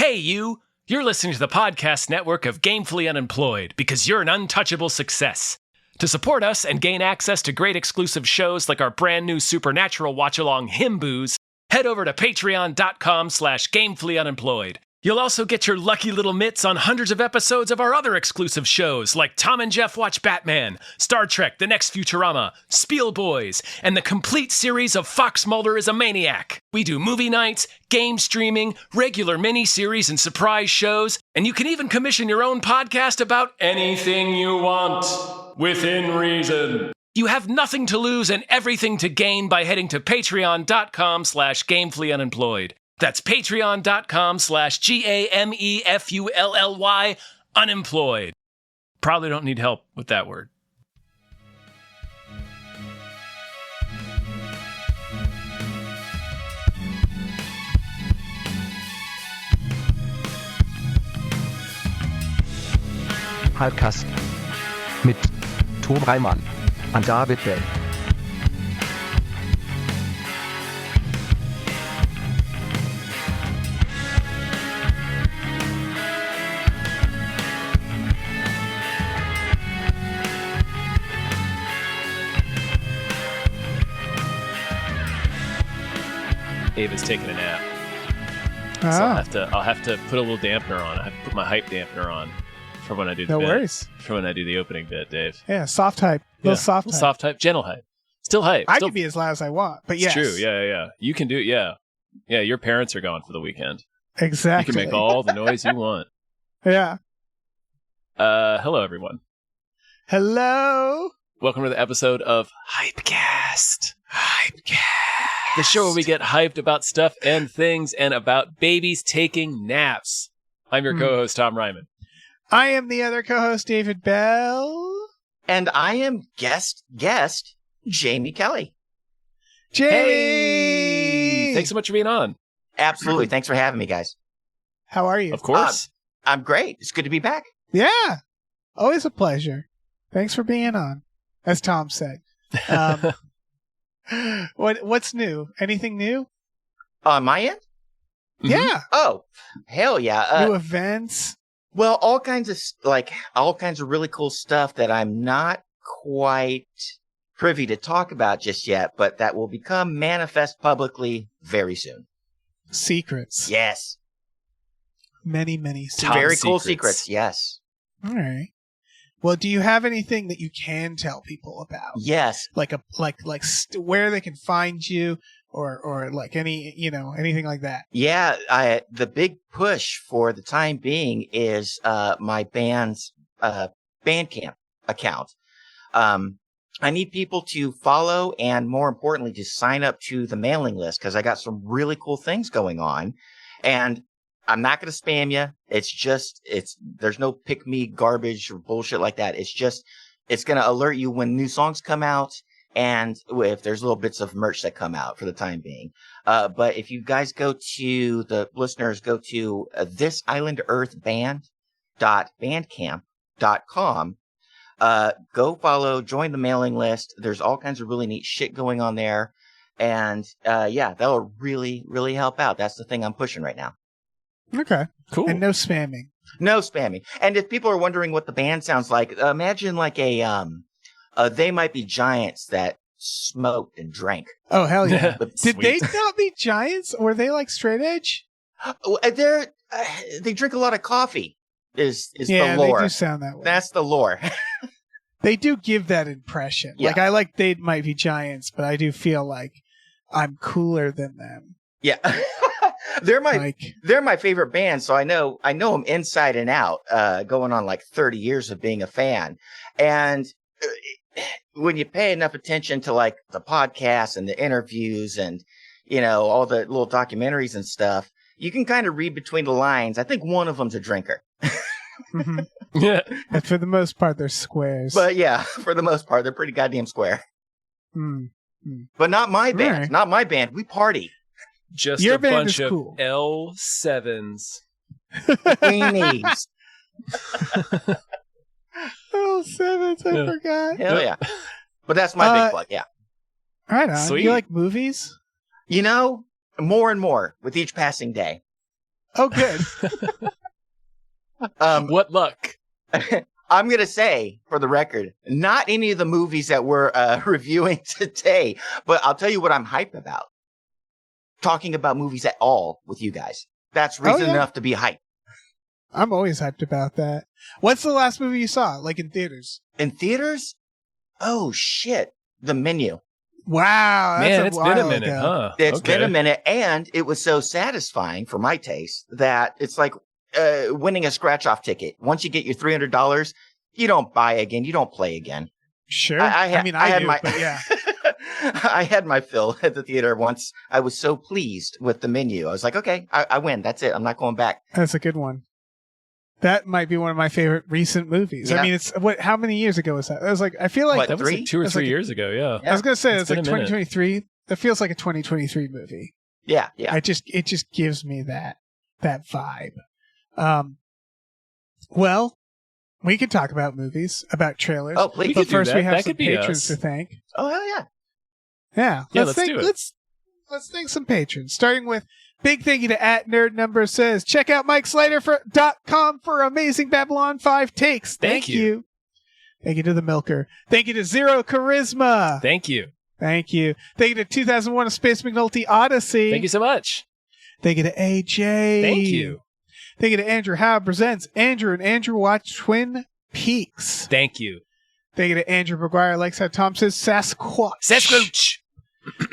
Hey, you! You're listening to the podcast network of Gamefully Unemployed because you're an untouchable success. To support us and gain access to great exclusive shows like our brand new Supernatural watch-along Himboos, head over to patreon.com/gamefullyunemployed. You'll also get your lucky little mitts on hundreds of episodes of our other exclusive shows like Tom and Jeff Watch Batman, Star Trek The Next Futurama, Spiel Boys, and the complete series of Fox Mulder is a Maniac. We do movie nights, game streaming, regular mini-series and surprise shows, and you can even commission your own podcast about anything you want, within reason. You have nothing to lose and everything to gain by heading to patreon.com/gamefullyunemployed. That's patreon.com/GAMEFULLY unemployed. Probably don't need help with that word. Hypecast mit Tom Reimann und David Bell. Ava's taking a nap. So I'll have to put a little dampener on. I have to put my hype dampener on for when I do the bit. No worries. For when I do the opening bit, Dave. Yeah, soft hype. Soft hype. Soft hype, gentle hype. Still hype. I can be as loud as I want, but yes. It's true. Yeah. You can do it. Yeah. Yeah, your parents are gone for the weekend. Exactly. You can make all the noise you want. Yeah. Hello, everyone. Hello. Welcome to the episode of Hypecast. The show where we get hyped about stuff and things and about babies taking naps. I'm your co-host, Tom Ryman. I am the other co-host, David Bell. And I am guest, Jamie Kelly. Jamie! Hey! Thanks so much for being on. Absolutely. Thanks for having me, guys. How are you? Of course. I'm great. It's good to be back. Yeah. Always a pleasure. Thanks for being on, as Tom said. What's new? Anything new? On my end? Mm-hmm. Yeah. Oh, hell yeah. New events. Well, all kinds of really cool stuff that I'm not quite privy to talk about just yet, but that will become manifest publicly very soon. Secrets. Yes. Many secrets. Top Very cool secrets. secrets. Yes. All right. Well, do you have anything that you can tell people about? Yes. Like where they can find you, or like anything like that. Yeah. The big push for the time being is my band's Bandcamp account. I need people to follow and, more importantly, to sign up to the mailing list because I got some really cool things going on, and I'm not going to spam you. There's no pick me garbage or bullshit like that. It's going to alert you when new songs come out and if there's little bits of merch that come out for the time being. But if you guys go to thisislandearthband.bandcamp.com, go follow, join the mailing list. There's all kinds of really neat shit going on there. And, that'll really, really help out. That's the thing I'm pushing right now. Okay. Cool. And no spamming. No spamming. And if people are wondering what the band sounds like, imagine like They Might Be Giants that smoked and drank. Oh, hell yeah. Did they Sweet. not be giants? Or were they like straight edge? They drink a lot of coffee is Yeah, the lore. they do sound that way. That's the lore. They do give that impression. Yeah. Like, I like They Might Be Giants, but I do feel like I'm cooler than them. Yeah. They're my favorite band, so I know them inside and out, going on like 30 years of being a fan. And when you pay enough attention to like the podcasts and the interviews and, all the little documentaries and stuff, you can kind of read between the lines. I think one of them's a drinker. Yeah. But for the most part, they're squares. But yeah, for the most part, they're pretty goddamn square. Mm. But not my band. Right. Not my band. We party. Just Your a band bunch is of cool. L7s. Weenies. Oh, sevens, I forgot. Hell yeah. But that's my big plug, yeah. Right on. Sweet. You like movies? More and more with each passing day. Oh, good. What luck. I'm going to say, for the record, not any of the movies that we're reviewing today, but I'll tell you what I'm hyped about. Talking about movies at all with you guys. That's reason enough to be hyped. I'm always hyped about that. What's the last movie you saw, like in theaters? In theaters? Oh, shit. The Menu. Wow. That's Man, it's been a minute, huh? It's been a minute, and it was so satisfying for my taste that it's like winning a scratch-off ticket. Once you get your $300, you don't buy again. You don't play again. Sure. I had do, my, but yeah. I had my fill at the theater once. I was so pleased with The Menu. I was like, okay, I win. That's it. I'm not going back. That's a good one. That might be one of my favorite recent movies. Yeah. I mean, it's how many years ago was that? I was like, I feel like What, That was like 2 or 3 years ago, yeah. I was gonna say It's it's like been a minute. 2023. That feels like a 2023 movie. Yeah. It just gives me that vibe. Well, we can talk about movies, about trailers. Oh, please. But first, that. we have That some could be patrons us. to thank. Oh, hell yeah. Yeah, Yeah, let's do it. Let's thank some patrons. Starting with big thank you to @NerdNumber says, check out MikeSlider.com for amazing Babylon 5 takes. Thank you. Thank you to the Milker. Thank you to Zero Charisma. Thank you. Thank you. Thank you to 2001: A Space McNulty Odyssey. Thank you so much. Thank you to AJ. Thank you. Thank you to Andrew Howe presents Andrew and Andrew Watch Twin Peaks. Thank you. Thank you to Andrew McGuire, likes how Tom says Sasquatch. Sasquatch.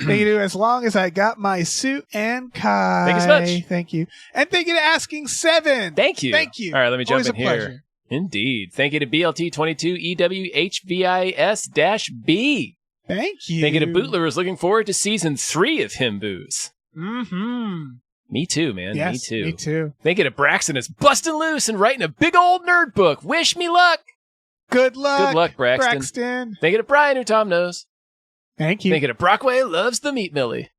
Thank you to As Long As I Got My Suit and Kai. Thank you so much. Thank you. And thank you to Asking Seven. Thank you. Thank you. All right, let me jump Always in a here. pleasure. Indeed. Thank you to BLT22EWHVIS-B. Thank you. Thank you to Bootler is looking forward to season 3 of Him Booze. Mm-hmm. Me too, man. Yes, Me too. Me too. Thank you to Braxton is busting loose and writing a big old nerd book. Wish me luck. Good luck. Good luck, Braxton. Thank you to Brian, who Tom knows. Thank you. Thank you to Brockway loves the meat millie.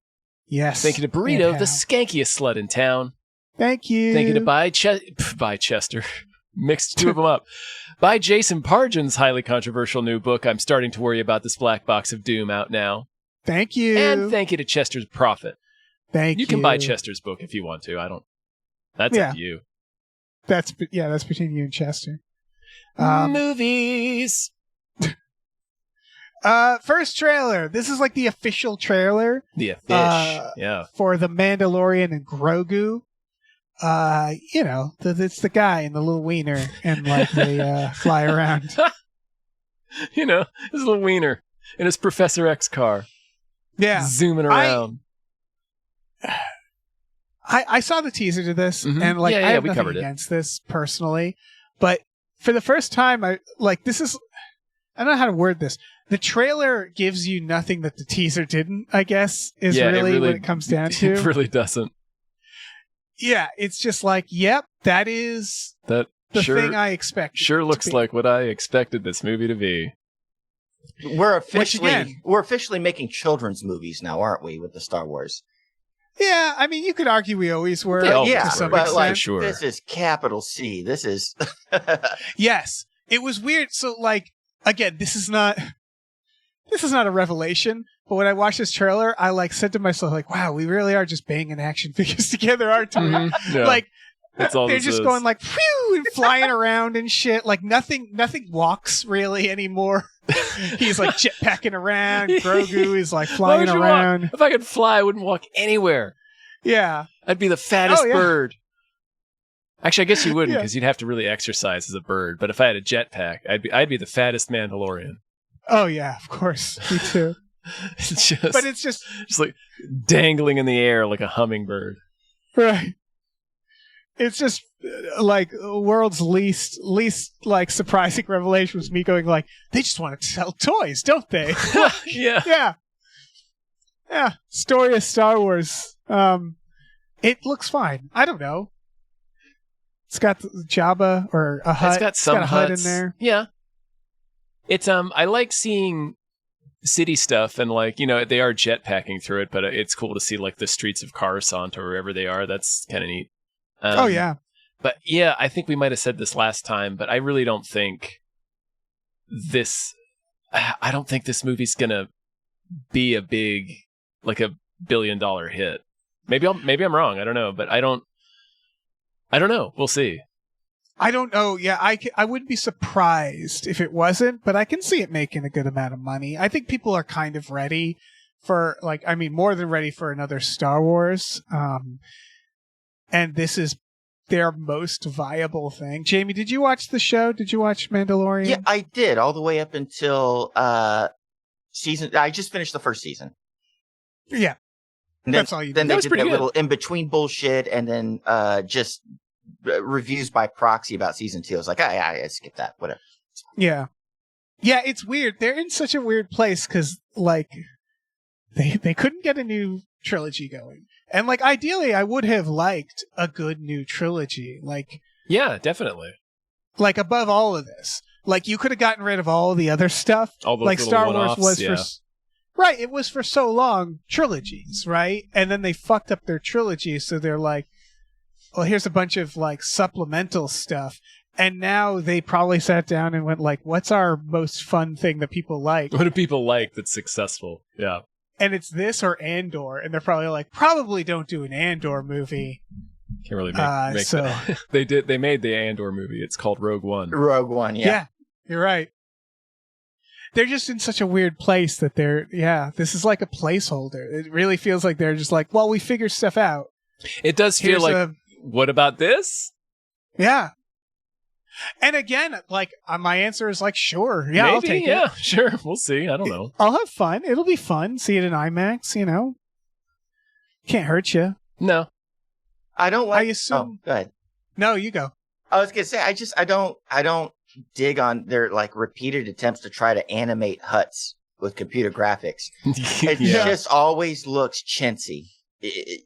Yes. Thank you to Burrito, the skankiest slut in town. Thank you. Thank you to By Chester. Mixed two of them up. By Jason Pargin's highly controversial new book, I'm starting to worry about this black box of doom out now. Thank you. And thank you to Chester's Prophet. Thank you. You can buy Chester's book if you want to. I don't. That's up to you. That's between you and Chester. Movies. First trailer. This is like the official trailer. The fish. Yeah. For the Mandalorian and Grogu. It's the guy in the little wiener and like they fly around. His little wiener in his Professor X car. Yeah. Zooming around. I saw the teaser to this and I have nothing against this personally, but for the first time I don't know how to word this. The trailer gives you nothing that the teaser didn't, I guess, is really what it comes down to. It really doesn't. Yeah, it's just like, yep, that is the thing I expected. Sure looks like what I expected this movie to be. We're officially making children's movies now, aren't we, with the Star Wars? Yeah, I mean, you could argue we always were. Yeah, to some but extent. sure. This is capital C. This is... Yes, it was weird. So, again, this is not a revelation, but when I watched this trailer, I said to myself, wow, we really are just banging action figures together, aren't we? Yeah. That's all they're this just is. going phew, and flying around and shit. Nothing walks really anymore. He's jetpacking around. Grogu is flying around. If I could fly, I wouldn't walk anywhere. Yeah. I'd be the fattest yeah. bird. Actually, I guess you wouldn't Yeah. because you'd have to really exercise as a bird. But if I had a jetpack, I'd be the fattest Mandalorian. Oh yeah, of course. Me too. But it's just dangling in the air like a hummingbird. right. It's just world's least surprising revelation was me going they just want to sell toys, don't they? Yeah. Yeah. Story of Star Wars. It looks fine. I don't know. It's got Jabba or a hut. It's got a hut in huts. there. Yeah. It's I like seeing city stuff and they are jetpacking through it, but it's cool to see the streets of Coruscant or wherever they are. That's kind of neat. Oh yeah. But yeah, I think we might have said this last time, but I really don't think this movie's gonna be a big $1 billion hit. Maybe I'm wrong. I don't know, but I don't. I don't know. We'll see. I don't know. Yeah, I wouldn't be surprised if it wasn't, but I can see it making a good amount of money. I think people are kind of ready for, more than ready for another Star Wars. And this is their most viable thing. Jamie, did you watch the show? Did you watch Mandalorian? Yeah, I did, all the way up until season. I just finished the first season. Yeah. That's all you did. Then they did that little in-between bullshit, and then just reviews by proxy about season 2. I was like, I skip that, whatever. Yeah. Yeah, it's weird. They're in such a weird place because, they couldn't get a new trilogy going. And, ideally, I would have liked a good new trilogy. Yeah, definitely. Above all of this. You could have gotten rid of all the other stuff. All those Star Wars was yeah. for... Right, it was for so long trilogies, right? And then they fucked up their trilogy, so they're like, well, here's a bunch of, supplemental stuff. And now they probably sat down and went, what's our most fun thing that people like? What do people like that's successful? Yeah. And it's this or Andor, and they're probably like, probably don't do an Andor movie. Can't really make that. They made the Andor movie. It's called Rogue One. Rogue One, yeah. Yeah, you're right. They're just in such a weird place that this is like a placeholder. It really feels like they're just like, well, we figured stuff out. It does feel what about this? Yeah. And again, my answer is sure. Yeah, maybe, I'll take it. it. Sure. We'll see. I don't know. I'll have fun. It'll be fun. See it in IMAX, Can't hurt you. No. I don't like... I assume... Oh, go ahead. No, you go. I was going to say, I don't dig on their repeated attempts to try to animate Hutts with computer graphics. It just always looks chintzy. They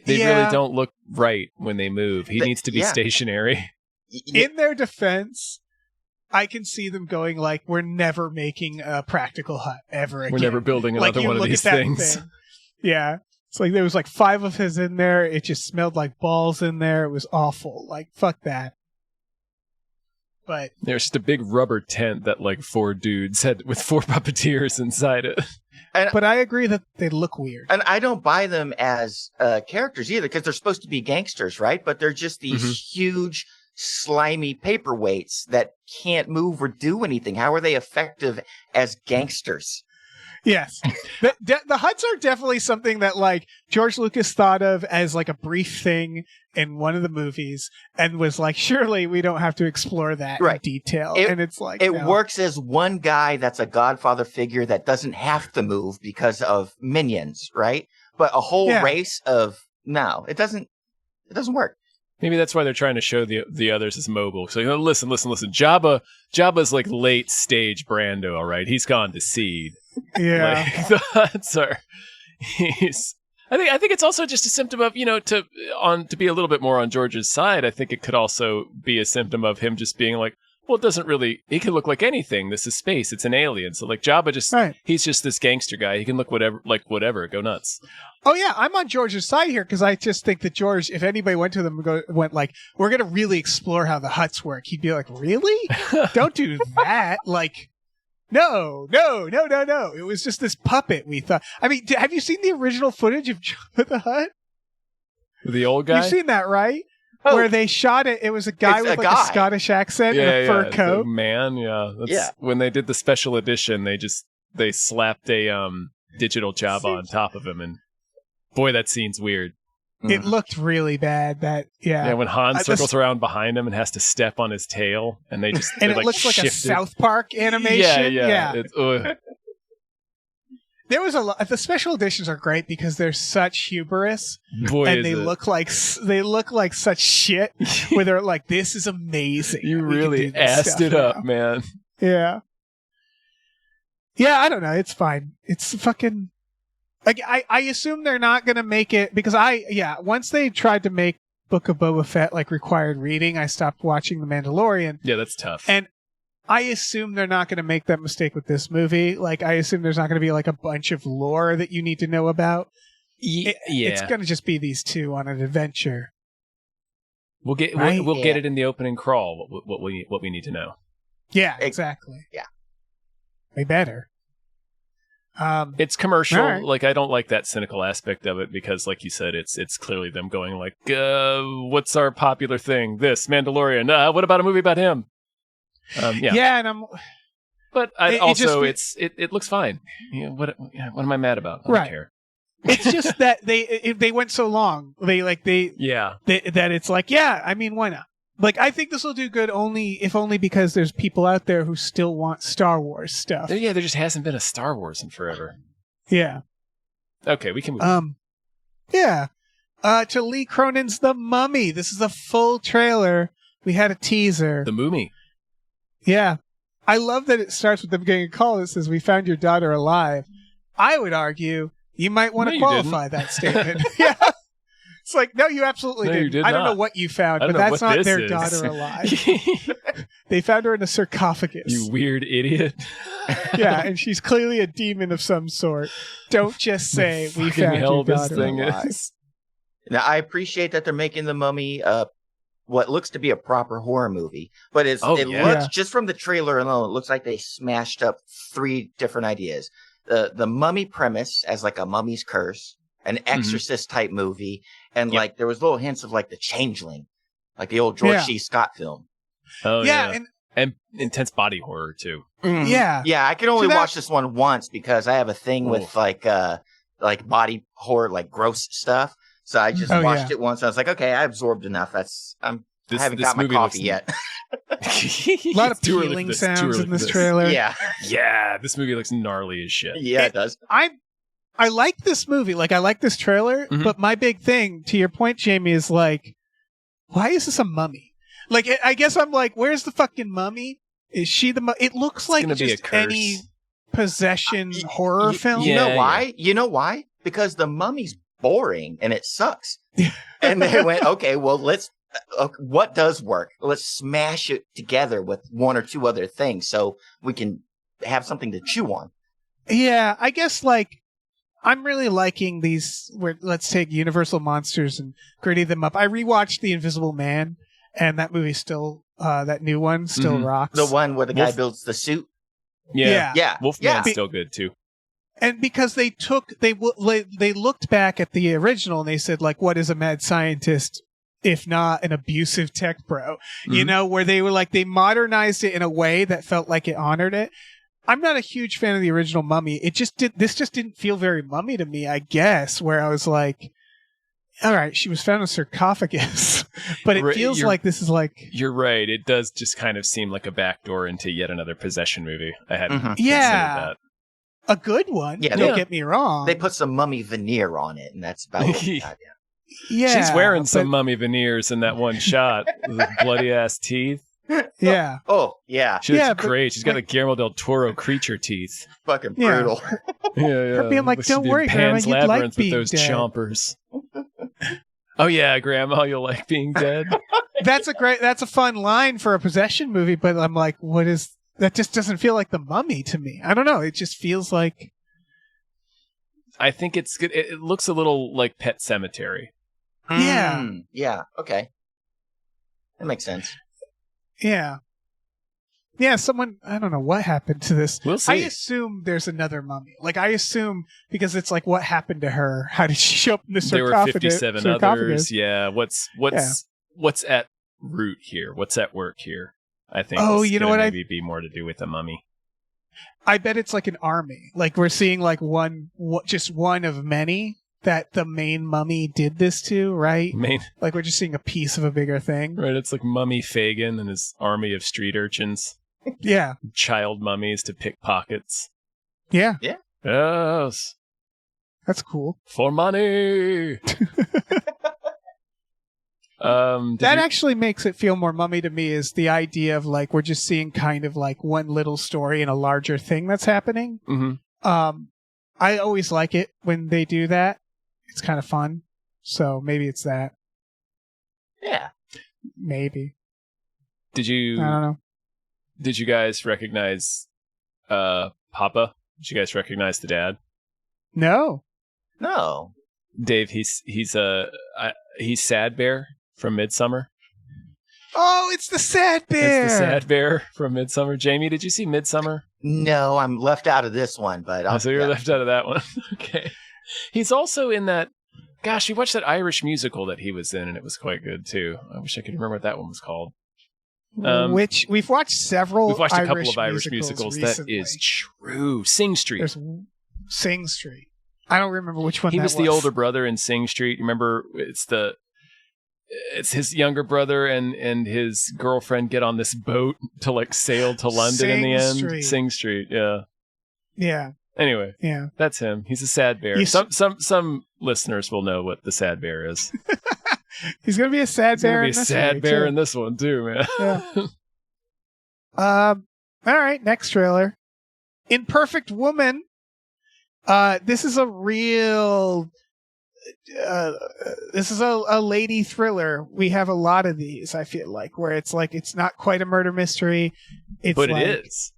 really don't look right when they move. He needs to be stationary. In their defense, I can see them going we're never making a practical hut ever again. We're never building another one of these things. Yeah. It's there was 5 of his in there. It just smelled like balls in there. It was awful. Fuck that. But there's just a big rubber tent that 4 dudes had with 4 puppeteers inside it. But I agree that they look weird. And I don't buy them as characters either, because they're supposed to be gangsters, right? But they're just these huge, slimy paperweights that can't move or do anything. How are they effective as gangsters? Yes. The Hutts are definitely something that George Lucas thought of as a brief thing in one of the movies and was surely we don't have to explore that in detail. And it's works as one guy that's a Godfather figure that doesn't have to move because of minions, right? But a whole race of no, it doesn't work. Maybe that's why they're trying to show the others as mobile. So listen. Jabba's late stage Brando, all right? He's gone to seed. Yeah. The Hutts are. I think it's also just a symptom of to be a little bit more on George's side. I think it could also be a symptom of him just being well, it doesn't really. He can look like anything. This is space. It's an alien. So Jabba he's just this gangster guy. He can look whatever. Go nuts. Oh yeah, I'm on George's side here because I just think that George, if anybody went to them and went we're gonna really explore how the Hutts work, he'd be like, really? Don't do that. No. It was just this puppet we thought. I mean, have you seen the original footage of Jabba the Hutt? The old guy? You've seen that, right? Oh. Where they shot it. It was a guy with a Scottish accent and a fur coat. Man, yeah. When they did the special edition, they slapped a digital Jabba on top of him, and boy, that scene's weird. It looked really bad. Yeah, when Han circles around behind him and has to step on his tail, and they just and it looks like a South Park animation. Yeah. There was a lot. The special editions are great because they're such hubris, and they look like such shit. Where they're like, "This is amazing." You really assed it up, man. Yeah. I don't know. It's fine. It's fucking. I assume they're not going to make it because once they tried to make Book of Boba Fett required reading, I stopped watching The Mandalorian. Yeah, that's tough. And I assume they're not going to make that mistake with this movie. I assume there's not going to be a bunch of lore that you need to know about. It's going to just be these two on an adventure. We'll get it in the opening crawl. What we need to know. Yeah, exactly. Yeah, they better. It's commercial. Right. Like, I don't like that cynical aspect of it because, like you said, it's clearly them going like, what's our popular thing? This Mandalorian. What about a movie about him? Yeah, and But it looks fine. What am I mad about? I don't care. It's just that they went so long. That it's like, I mean, why not? Like, I think this will do good if only because there's people out there who still want Star Wars stuff. Yeah, there just hasn't been a Star Wars in forever. Yeah. Okay, we can move on. Yeah. To Lee Cronin's The Mummy. This is a full trailer. We had a teaser. The Mummy. Yeah. I love that it starts with them getting a call that says, "We found your daughter alive." I would argue you might want to qualify that statement. Yeah. It's like, no, you absolutely didn't. You did I don't not. know what you found, but that's not their daughter alive. They found her in a sarcophagus. You weird idiot. Yeah, and she's clearly a demon of some sort. Don't just say, "We found your daughter alive." Now, I appreciate that they're making The Mummy what looks to be a proper horror movie, but it looks, just from the trailer alone, it looks like they smashed up 3 different ideas. The Mummy premise as like a mummy's curse, an Exorcist type movie, and like there was little hints of like The Changeling, like the old George C. Scott film. Oh yeah. And intense body horror too. Mm-hmm. Yeah. I can only watch this one once because I have a thing with like body horror, like gross stuff. So I just watched it once. And I was like, okay, I absorbed enough. I haven't got my coffee yet. A lot of peeling sounds in this trailer. Yeah. This movie looks gnarly as shit. Yeah, it does. I like this movie. Like, I like this trailer. But my big thing, to your point, Jamie, is like, why is this a mummy? Like, I guess I'm like, where's the fucking mummy? Is she the mummy? It looks like just any possession horror film. You know why? You know why? Because the mummy's boring and it sucks. And they went, okay, well, what does work? Let's smash it together with 1 or 2 other things so we can have something to chew on. Yeah, I guess, like, I'm really liking these, let's take Universal monsters and gritty them up. I rewatched The Invisible Man, and that movie still, that new one still rocks. The one where the guy builds the suit? Yeah. Wolfman's still good, too. And because they looked back at the original and they said, like, what is a mad scientist if not an abusive tech bro? You know, where they were like, they modernized it in a way that felt like it honored it. I'm not a huge fan of the original Mummy. This just didn't feel very Mummy to me, I guess, where I was like, all right, she was found in a sarcophagus. But it feels like this is like... You're right. It does just kind of seem like a backdoor into yet another possession movie. I hadn't considered that. A good one. Yeah, don't get me wrong. They put some mummy veneer on it, and that's about it. Yeah, she's wearing some mummy veneers in that one shot with bloody ass teeth. Yeah. Oh, yeah. She looks great. She's got the Guillermo del Toro creature teeth. Fucking brutal. Yeah. Her being like, don't worry, Grandma, you'd like being with those dead. chompers. Oh yeah, Grandma, you'll like being dead. That's a fun line for a possession movie, but I'm like, that just doesn't feel like The Mummy to me. I don't know. It just feels like... I think it's good. It looks a little like Pet Sematary. Yeah. Yeah. Okay. That makes sense. Yeah. Yeah, I don't know what happened to this. We'll see. I assume there's another mummy. Like, I assume, because it's like, what happened to her? How did she show up in the sarcophagus? There were 57 others. Yeah. What's at root here? What's at work here? I think you know what? Maybe be more to do with the mummy. I bet it's like an army. Like, we're seeing like just one of many that the main mummy did this to, right? Like, we're just seeing a piece of a bigger thing. Right, it's like Mummy Fagin and his army of street urchins. Yeah. Child mummies to pick pockets. Yeah. Yeah. Yes. That's cool. For money! That actually makes it feel more Mummy to me, is the idea of like, we're just seeing kind of like one little story in a larger thing that's happening. Mm-hmm. I always like it when they do that. It's kind of fun. So maybe it's that. Yeah. Maybe. I don't know. Did you guys recognize Papa? Did you guys recognize the dad? No. Dave, he's Sad Bear from Midsummer. Oh, it's the Sad Bear. It's the Sad Bear from Midsummer. Jamie, did you see Midsummer? No, I'm left out of this one, but so you're left out of that one. Okay. He's also in that. Gosh, we watched that Irish musical that he was in, and it was quite good too. I wish I could remember what that one was called. Which we've watched several. We've watched a couple of Irish musicals. Recently. That is true. Sing Street. There's Sing Street. I don't remember which one. He was the older brother in Sing Street. Remember, it's his younger brother and his girlfriend get on this boat to like sail to London in the end. Sing Street. Yeah. Yeah. Anyway, yeah, that's him. He's a sad bear. Some listeners will know what the sad bear is. He's gonna be a sad bear. He's gonna be a sad bear in this one too, man. Yeah. All right. Next trailer, Imperfect Woman. This is a real. This is a lady thriller. We have a lot of these. I feel like where it's not quite a murder mystery. But it is.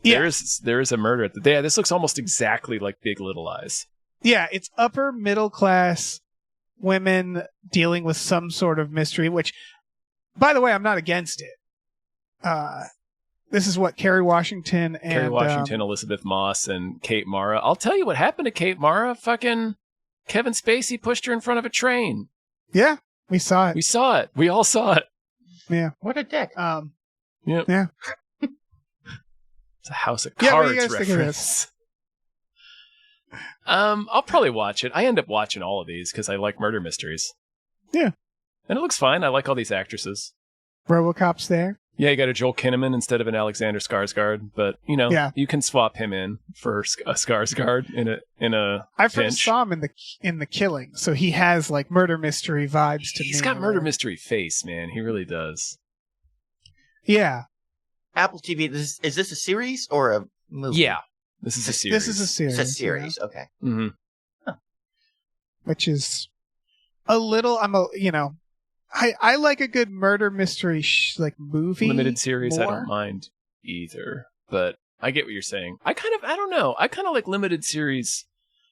Yeah. There is a murder. This looks almost exactly like Big Little Lies. Yeah, it's upper middle class women dealing with some sort of mystery, which, by the way, I'm not against it. This is what Kerry Washington, Elizabeth Moss, and Kate Mara. I'll tell you what happened to Kate Mara. Fucking Kevin Spacey pushed her in front of a train. Yeah, we saw it. We all saw it. Yeah. What a dick. Yep. Yeah. It's a House of Cards reference. I'll probably watch it. I end up watching all of these because I like murder mysteries. Yeah. And it looks fine. I like all these actresses. RoboCop's there. Yeah, you got a Joel Kinnaman instead of an Alexander Skarsgård, but you can swap him in for a Skarsgård in a I first saw him in the Killing, so he has like murder mystery vibes to me. He's got murder mystery face, man. He really does. Yeah. Apple TV. Is this a series or a movie? Yeah, this is a series. This is a series. It's a series. Okay. Mm-hmm. Huh. Which is a little. I like a good murder mystery movie. Limited series, more. I don't mind either, but I get what you're saying. I don't know. I kind of like limited series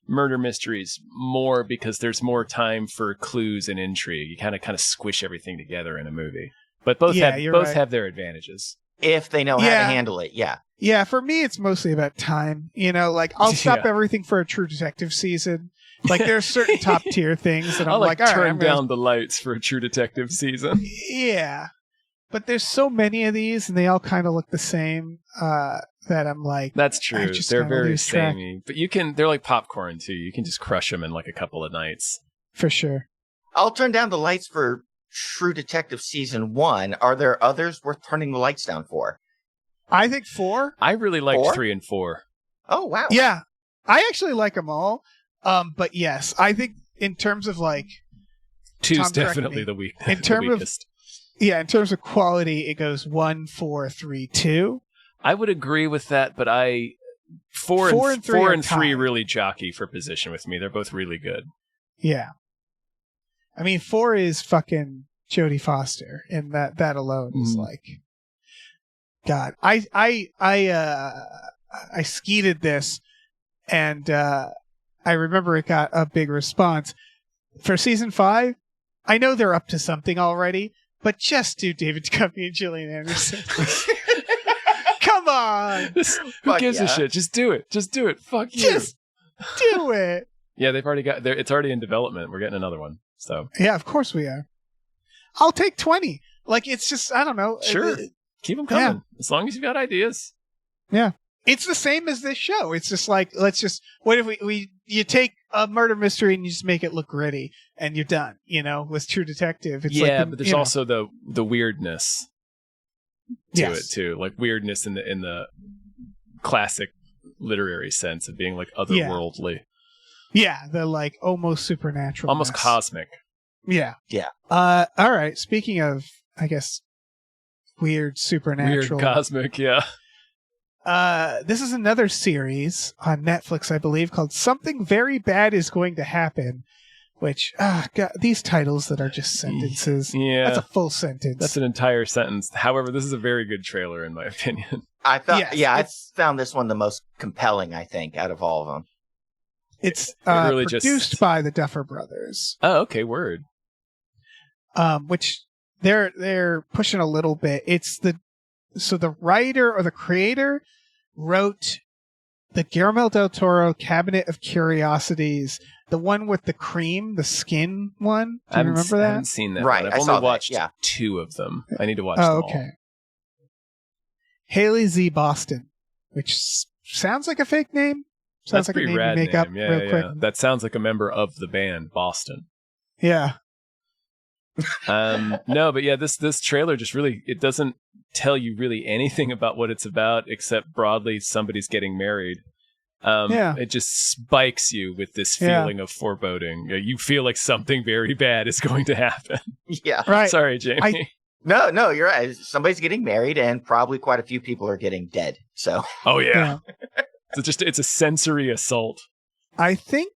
murder mysteries more because there's more time for clues and intrigue. You kind of squish everything together in a movie. But both have their advantages. If they know how to handle it, yeah. Yeah, for me, it's mostly about time. I'll stop everything for a True Detective season. Like, there are certain top tier things that I'm like, all right, turn down the lights for a True Detective season. Yeah. But there's so many of these, and they all kind of look the same, that I'm like... That's true. They're very samey. But they're like popcorn, too. You can just crush them in like a couple of nights. For sure. I'll turn down the lights for True Detective Season 1. Are there others worth turning the lights down for? I think 4. I really liked 3 and 4. Oh, wow. Yeah. I actually like them all. But yes, I think in terms of like... 2's definitely the weakest. In terms of quality, it goes 1, 4, 3, 2. I would agree with that, but 4 and 3 really jockey for position with me. They're both really good. Yeah. I mean, 4 is fucking Jodie Foster, and that alone is like, God. I skeeted this, and I remember it got a big response for season 5. I know they're up to something already, but just do David Duchovny and Gillian Anderson. Come on, who gives a shit? Just do it. Fuck you. Just do it. Yeah, they've already got there. It's already in development. We're getting another one. So yeah, of course we are. I'll take 20. Like, it's just, I don't know. Sure. Keep them coming. Yeah. As long as you've got ideas. Yeah. It's the same as this show. It's just like, what if you take a murder mystery and you just make it look gritty and you're done, with True Detective. It's but there's also the weirdness to it too. Like weirdness in the classic literary sense of being like otherworldly. Yeah, the like almost supernatural. Almost cosmic. Yeah. Yeah. All right. Speaking of, I guess, weird supernatural. Weird cosmic, yeah. This is another series on Netflix, I believe, called Something Very Bad Is Going to Happen, which, God, these titles that are just sentences. Yeah. That's a full sentence. That's an entire sentence. However, this is a very good trailer, in my opinion. I found this one the most compelling, I think, out of all of them. It's really produced by the Duffer Brothers. Oh, okay, word. Which they're pushing a little bit. It's the writer or the creator wrote the Guillermo del Toro Cabinet of Curiosities, the one with the cream, the skin one. Do you remember that? I haven't seen that right, one. I've only watched 2 of them. I need to watch them all. Okay. Haley Z. Boston, which sounds like a fake name. Sounds That's like a name rad you make up real quick. That sounds like a member of the band, Boston. Yeah. No, but yeah, this trailer just really, it doesn't tell you really anything about what it's about, except broadly somebody's getting married. It just spikes you with this feeling of foreboding. You feel like something very bad is going to happen. Yeah. Right. Sorry, Jamie. No, you're right. Somebody's getting married, and probably quite a few people are getting dead. So. Oh yeah. It's a sensory assault. I think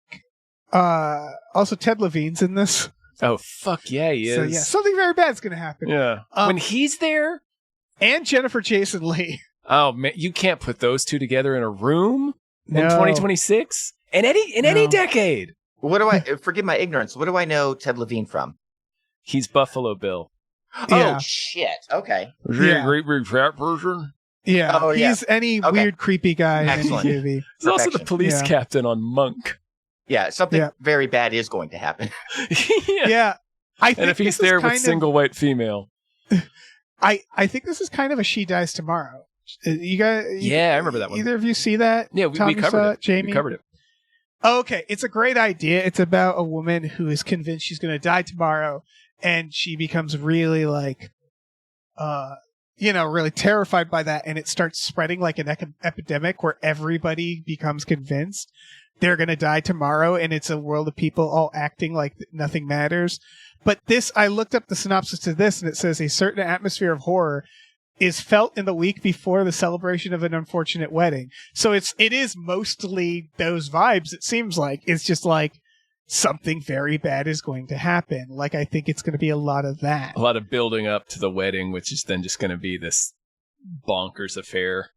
also Ted Levine's in this. Oh fuck yeah, he is. So yeah, something very bad's gonna happen. Yeah. When he's there, and Jennifer Jason Leigh. Oh man, you can't put those two together in a room in No. 2026 in any decade. What do I? Forgive my ignorance. What do I know Ted Levine from? He's Buffalo Bill. Yeah. Oh shit. Okay. Is he Yeah. a great big fat person? Yeah, Oh, yeah. he's any weird, creepy guy in any Excellent. movie. He's also the Perfection. police captain on Monk. Yeah, something very bad is going to happen. Yeah, I think And if he's this is there with kind single white female. I think this is kind of a She Dies Tomorrow. You guys? Yeah, I remember that one. Either of you see that? Yeah, we Tom, you covered saw it. Jamie? We covered it. Oh, okay, it's a great idea. It's about a woman who is convinced she's going to die tomorrow, and she becomes really really terrified by that, and it starts spreading like an epidemic where everybody becomes convinced they're going to die tomorrow, and it's a world of people all acting like nothing matters. But this, I looked up the synopsis to this, and it says a certain atmosphere of horror is felt in the week before the celebration of an unfortunate wedding. So it is mostly those vibes. It seems like it's just like something very bad is going to happen. Like, I think it's going to be a lot of that. A lot of building up to the wedding, which is then just going to be this bonkers affair,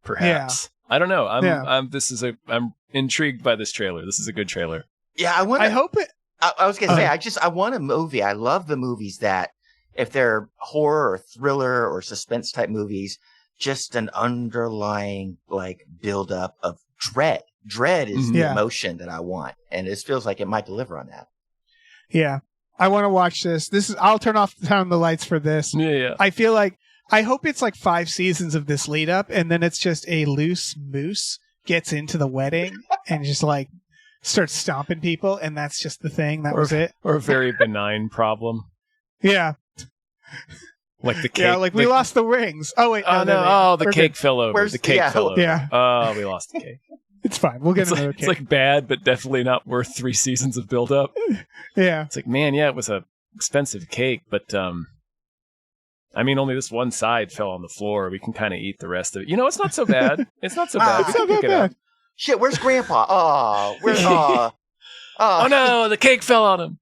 perhaps. I don't know. I'm intrigued by this trailer. This is a good trailer. Yeah, I was going to say, I want a movie. I love the movies that, if they're horror or thriller or suspense type movies, just an underlying build up of dread. Dread is the emotion that I want, and this feels like it might deliver on that. Yeah, I want to watch this. I'll turn off the lights for this. Yeah. I hope it's like 5 seasons of this lead up, and then it's just a loose moose gets into the wedding and just starts stomping people, and that's just the thing. That was it. Or a very benign problem. Yeah. Like the cake. Yeah, we lost the rings. Oh, wait. No, the cake fell over. The cake fell over. Yeah. Oh, we lost the cake. It's fine. We'll get another cake. It's bad, but definitely not worth 3 seasons of build-up. Yeah. It's man, it was a expensive cake, but only this one side fell on the floor. We can kind of eat the rest of it. It's not so bad. It's not so bad. It's not that bad. Shit, where's Grandpa? Oh, where's Oh no, the cake fell on him.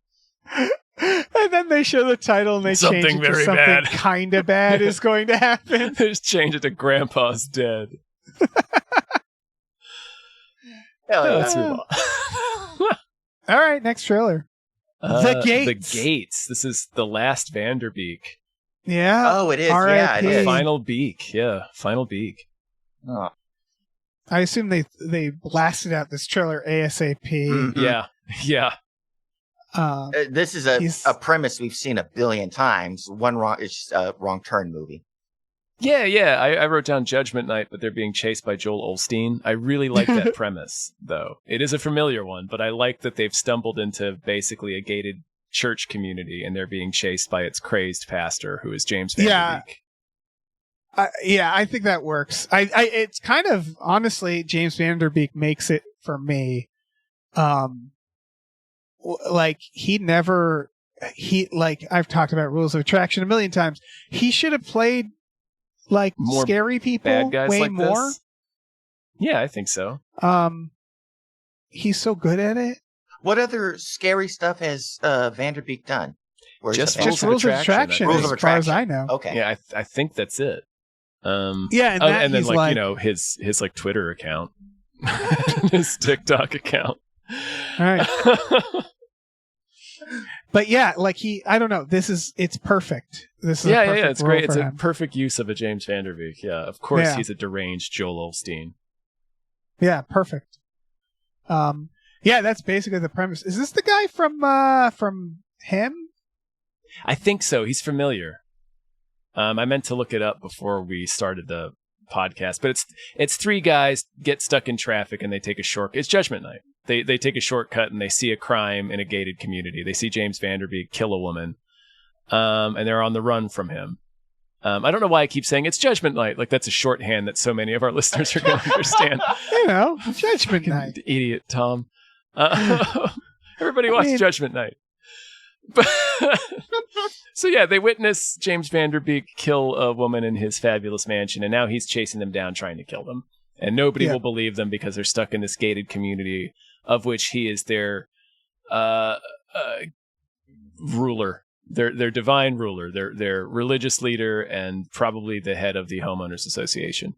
And then they show the title and they change it to something kind of bad is going to happen. They just change it to Grandpa's dead. Let's move on. All right, next trailer. The Gates. The Gates. This is The Last Vanderbeek. Yeah. Oh, it is. R.I.P. Yeah, it is. Final Beak. Yeah, Final Beak. Oh. I assume they blasted out this trailer ASAP. Mm-hmm. Yeah. This is a premise we've seen a billion times. It's a Wrong Turn movie. Yeah. I wrote down Judgment Night, but they're being chased by Joel Osteen. I really like that premise, though. It is a familiar one, but I like that they've stumbled into basically a gated church community, and they're being chased by its crazed pastor, who is James Vanderbeek. I think that works. It's kind of, honestly, James Vanderbeek makes it for me. I've talked about Rules of Attraction a million times. He should have played more scary people bad guys way like more. This? Yeah, I think so. He's so good at it. What other scary stuff has Vanderbeek done? Just Rules of Attraction, as far as I know. Okay. Yeah, I think that's it. And then his Twitter account, his TikTok account. All right. But yeah, like I don't know. It's perfect. This is it's great. It's a perfect use of a James Van Der Beek. Yeah, of course he's a deranged Joel Osteen. Yeah, perfect. Yeah, that's basically the premise. Is this the guy from him? I think so. He's familiar. I meant to look it up before we started the podcast, but it's three guys get stuck in traffic and they take a shortcut. It's Judgment Night. They take a shortcut and they see a crime in a gated community. They see James Van Der Beek kill a woman, and they're on the run from him. I don't know why I keep saying it's Judgment Night. Like that's a shorthand that so many of our listeners are going to understand. Judgment Night. Idiot, Tom. Everybody watch Judgment Night. But so yeah, they witness James Van Der Beek kill a woman in his fabulous mansion, and now he's chasing them down, trying to kill them. And nobody will believe them because they're stuck in this gated community of which he is their ruler, their divine ruler, their religious leader, and probably the head of the homeowners association.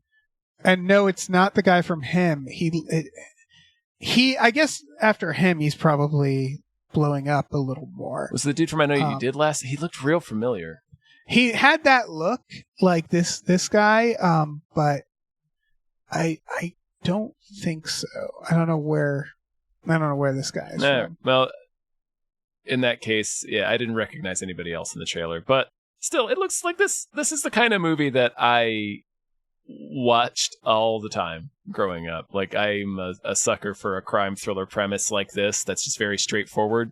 And no, it's not the guy from him. He I guess after him, he's probably blowing up a little more. Was the dude from I Know You Did Last? He looked real familiar. He had that look like this guy, but I don't think so. I don't know where this guy is from. Well, in that case, yeah, I didn't recognize anybody else in the trailer, but still, it looks like this is the kind of movie that I watched all the time growing up. Like, I'm a sucker for a crime thriller premise like this that's just very straightforward.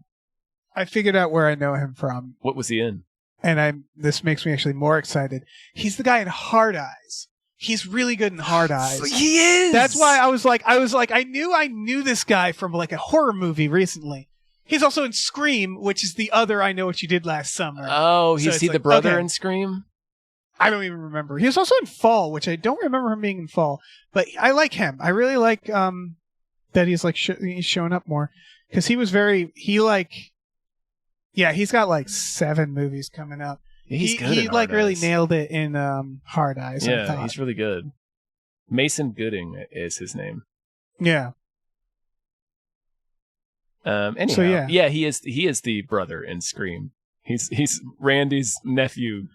I figured out where I know him from. What was he in? And this makes me actually more excited. He's the guy in Hard Eyes. He's really good in Hard Eyes. He is. That's why I was like, I knew this guy from like a horror movie recently. He's also in Scream, which is the other I Know What You Did Last Summer. Oh, he's the brother in Scream? I don't even remember. He was also in Fall, which I don't remember him being in Fall. But I like him. I really like that he's like he's showing up more. Because he was he's got like 7 movies coming up. He's good. He like really nailed it in Hard Eyes. Yeah, he's really good. Mason Gooding is his name. Yeah. Anyhow, so he is the brother in Scream. He's Randy's nephew.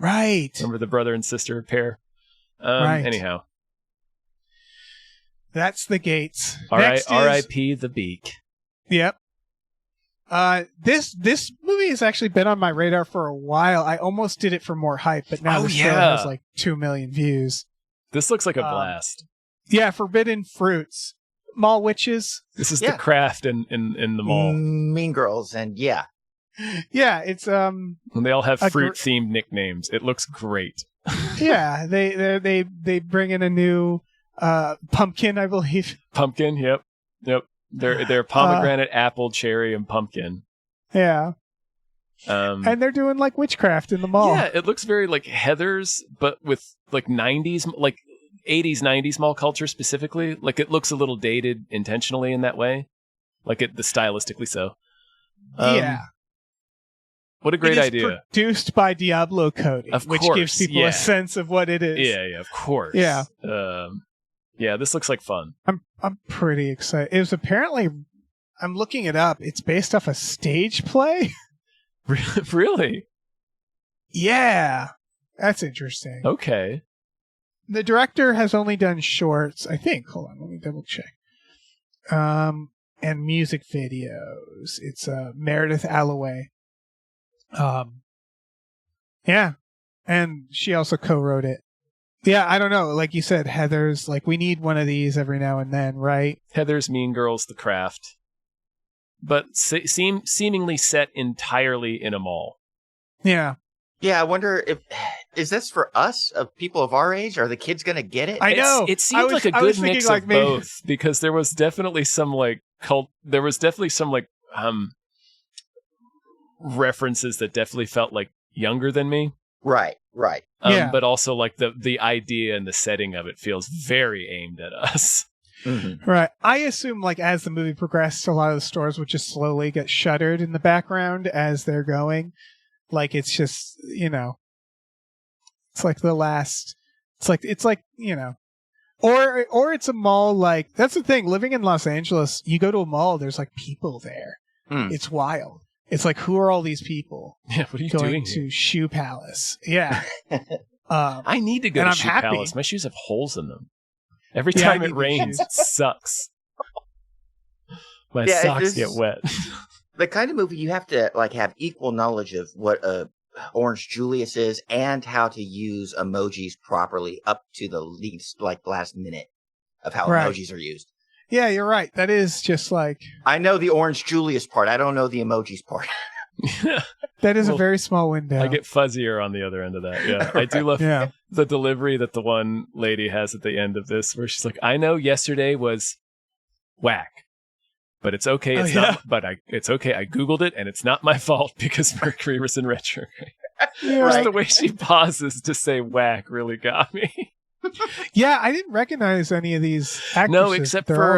Right. Remember the brother and sister pair? Right. Anyhow. That's the Gates. R.I.P. the Beak. Yep. This movie has actually been on my radar for a while. I almost did it for more hype, but now the show has like 2 million views. This looks like a blast. Yeah, Forbidden Fruits. Mall Witches. This is the craft in the mall. Mean Girls, and yeah. Yeah, it's and they all have fruit themed nicknames. It looks great. Yeah, they bring in a new pumpkin, I believe. Pumpkin, yep. They're pomegranate, apple, cherry, and pumpkin. Yeah. And they're doing like witchcraft in the mall. Yeah, it looks very like Heathers, but with like 90s, like 80s, 90s mall culture specifically. Like it looks a little dated intentionally in that way. Like the stylistically so. Yeah. What a great idea. It's produced by Diablo Cody, which gives people a sense of what it is. Yeah, of course. Yeah. Yeah, this looks like fun. I'm pretty excited. It was apparently, I'm looking it up, it's based off a stage play. Really? Yeah. That's interesting. Okay. The director has only done shorts, I think. Hold on, let me double check. And music videos. It's Meredith Alloway. Yeah. And she also co-wrote it. Yeah, I don't know. Like you said, Heathers, like we need one of these every now and then, right? Heathers, Mean Girls, The Craft. But seemingly set entirely in a mall. Yeah. Yeah, I wonder is this for us, of people of our age? Are the kids going to get it? I know. It seemed like a good mix of both, because there was definitely some like references that definitely felt like younger than me. Right. But also like the idea and the setting of it feels very aimed at us. Mm-hmm. Right. I assume like as the movie progressed, a lot of the stores would just slowly get shuttered in the background as they're going. Like it's just, it's like the last, it's like, or it's a mall. Like that's the thing, living in Los Angeles, you go to a mall, there's like people there. It's wild. It's like, who are all these people? Yeah, what are you going doing to here? Shoe Palace? Yeah. I need to go to Shoe Palace. My shoes have holes in them. Every time it rains, it sucks. My socks get wet. The kind of movie you have to like have equal knowledge of what Orange Julius is and how to use emojis properly up to the least like last minute of how emojis are used. Yeah, you're right. That is just like... I know the Orange Julius part. I don't know the emojis part. That is a very small window. I get fuzzier on the other end of that. Yeah, I do love the delivery that the one lady has at the end of this, where she's like, "I know yesterday was whack, but it's okay. It's not. But it's okay. I googled it, and it's not my fault because Mercury was in retrograde." Just the way she pauses to say "whack" really got me. Yeah, I didn't recognize any of these actresses. No, except for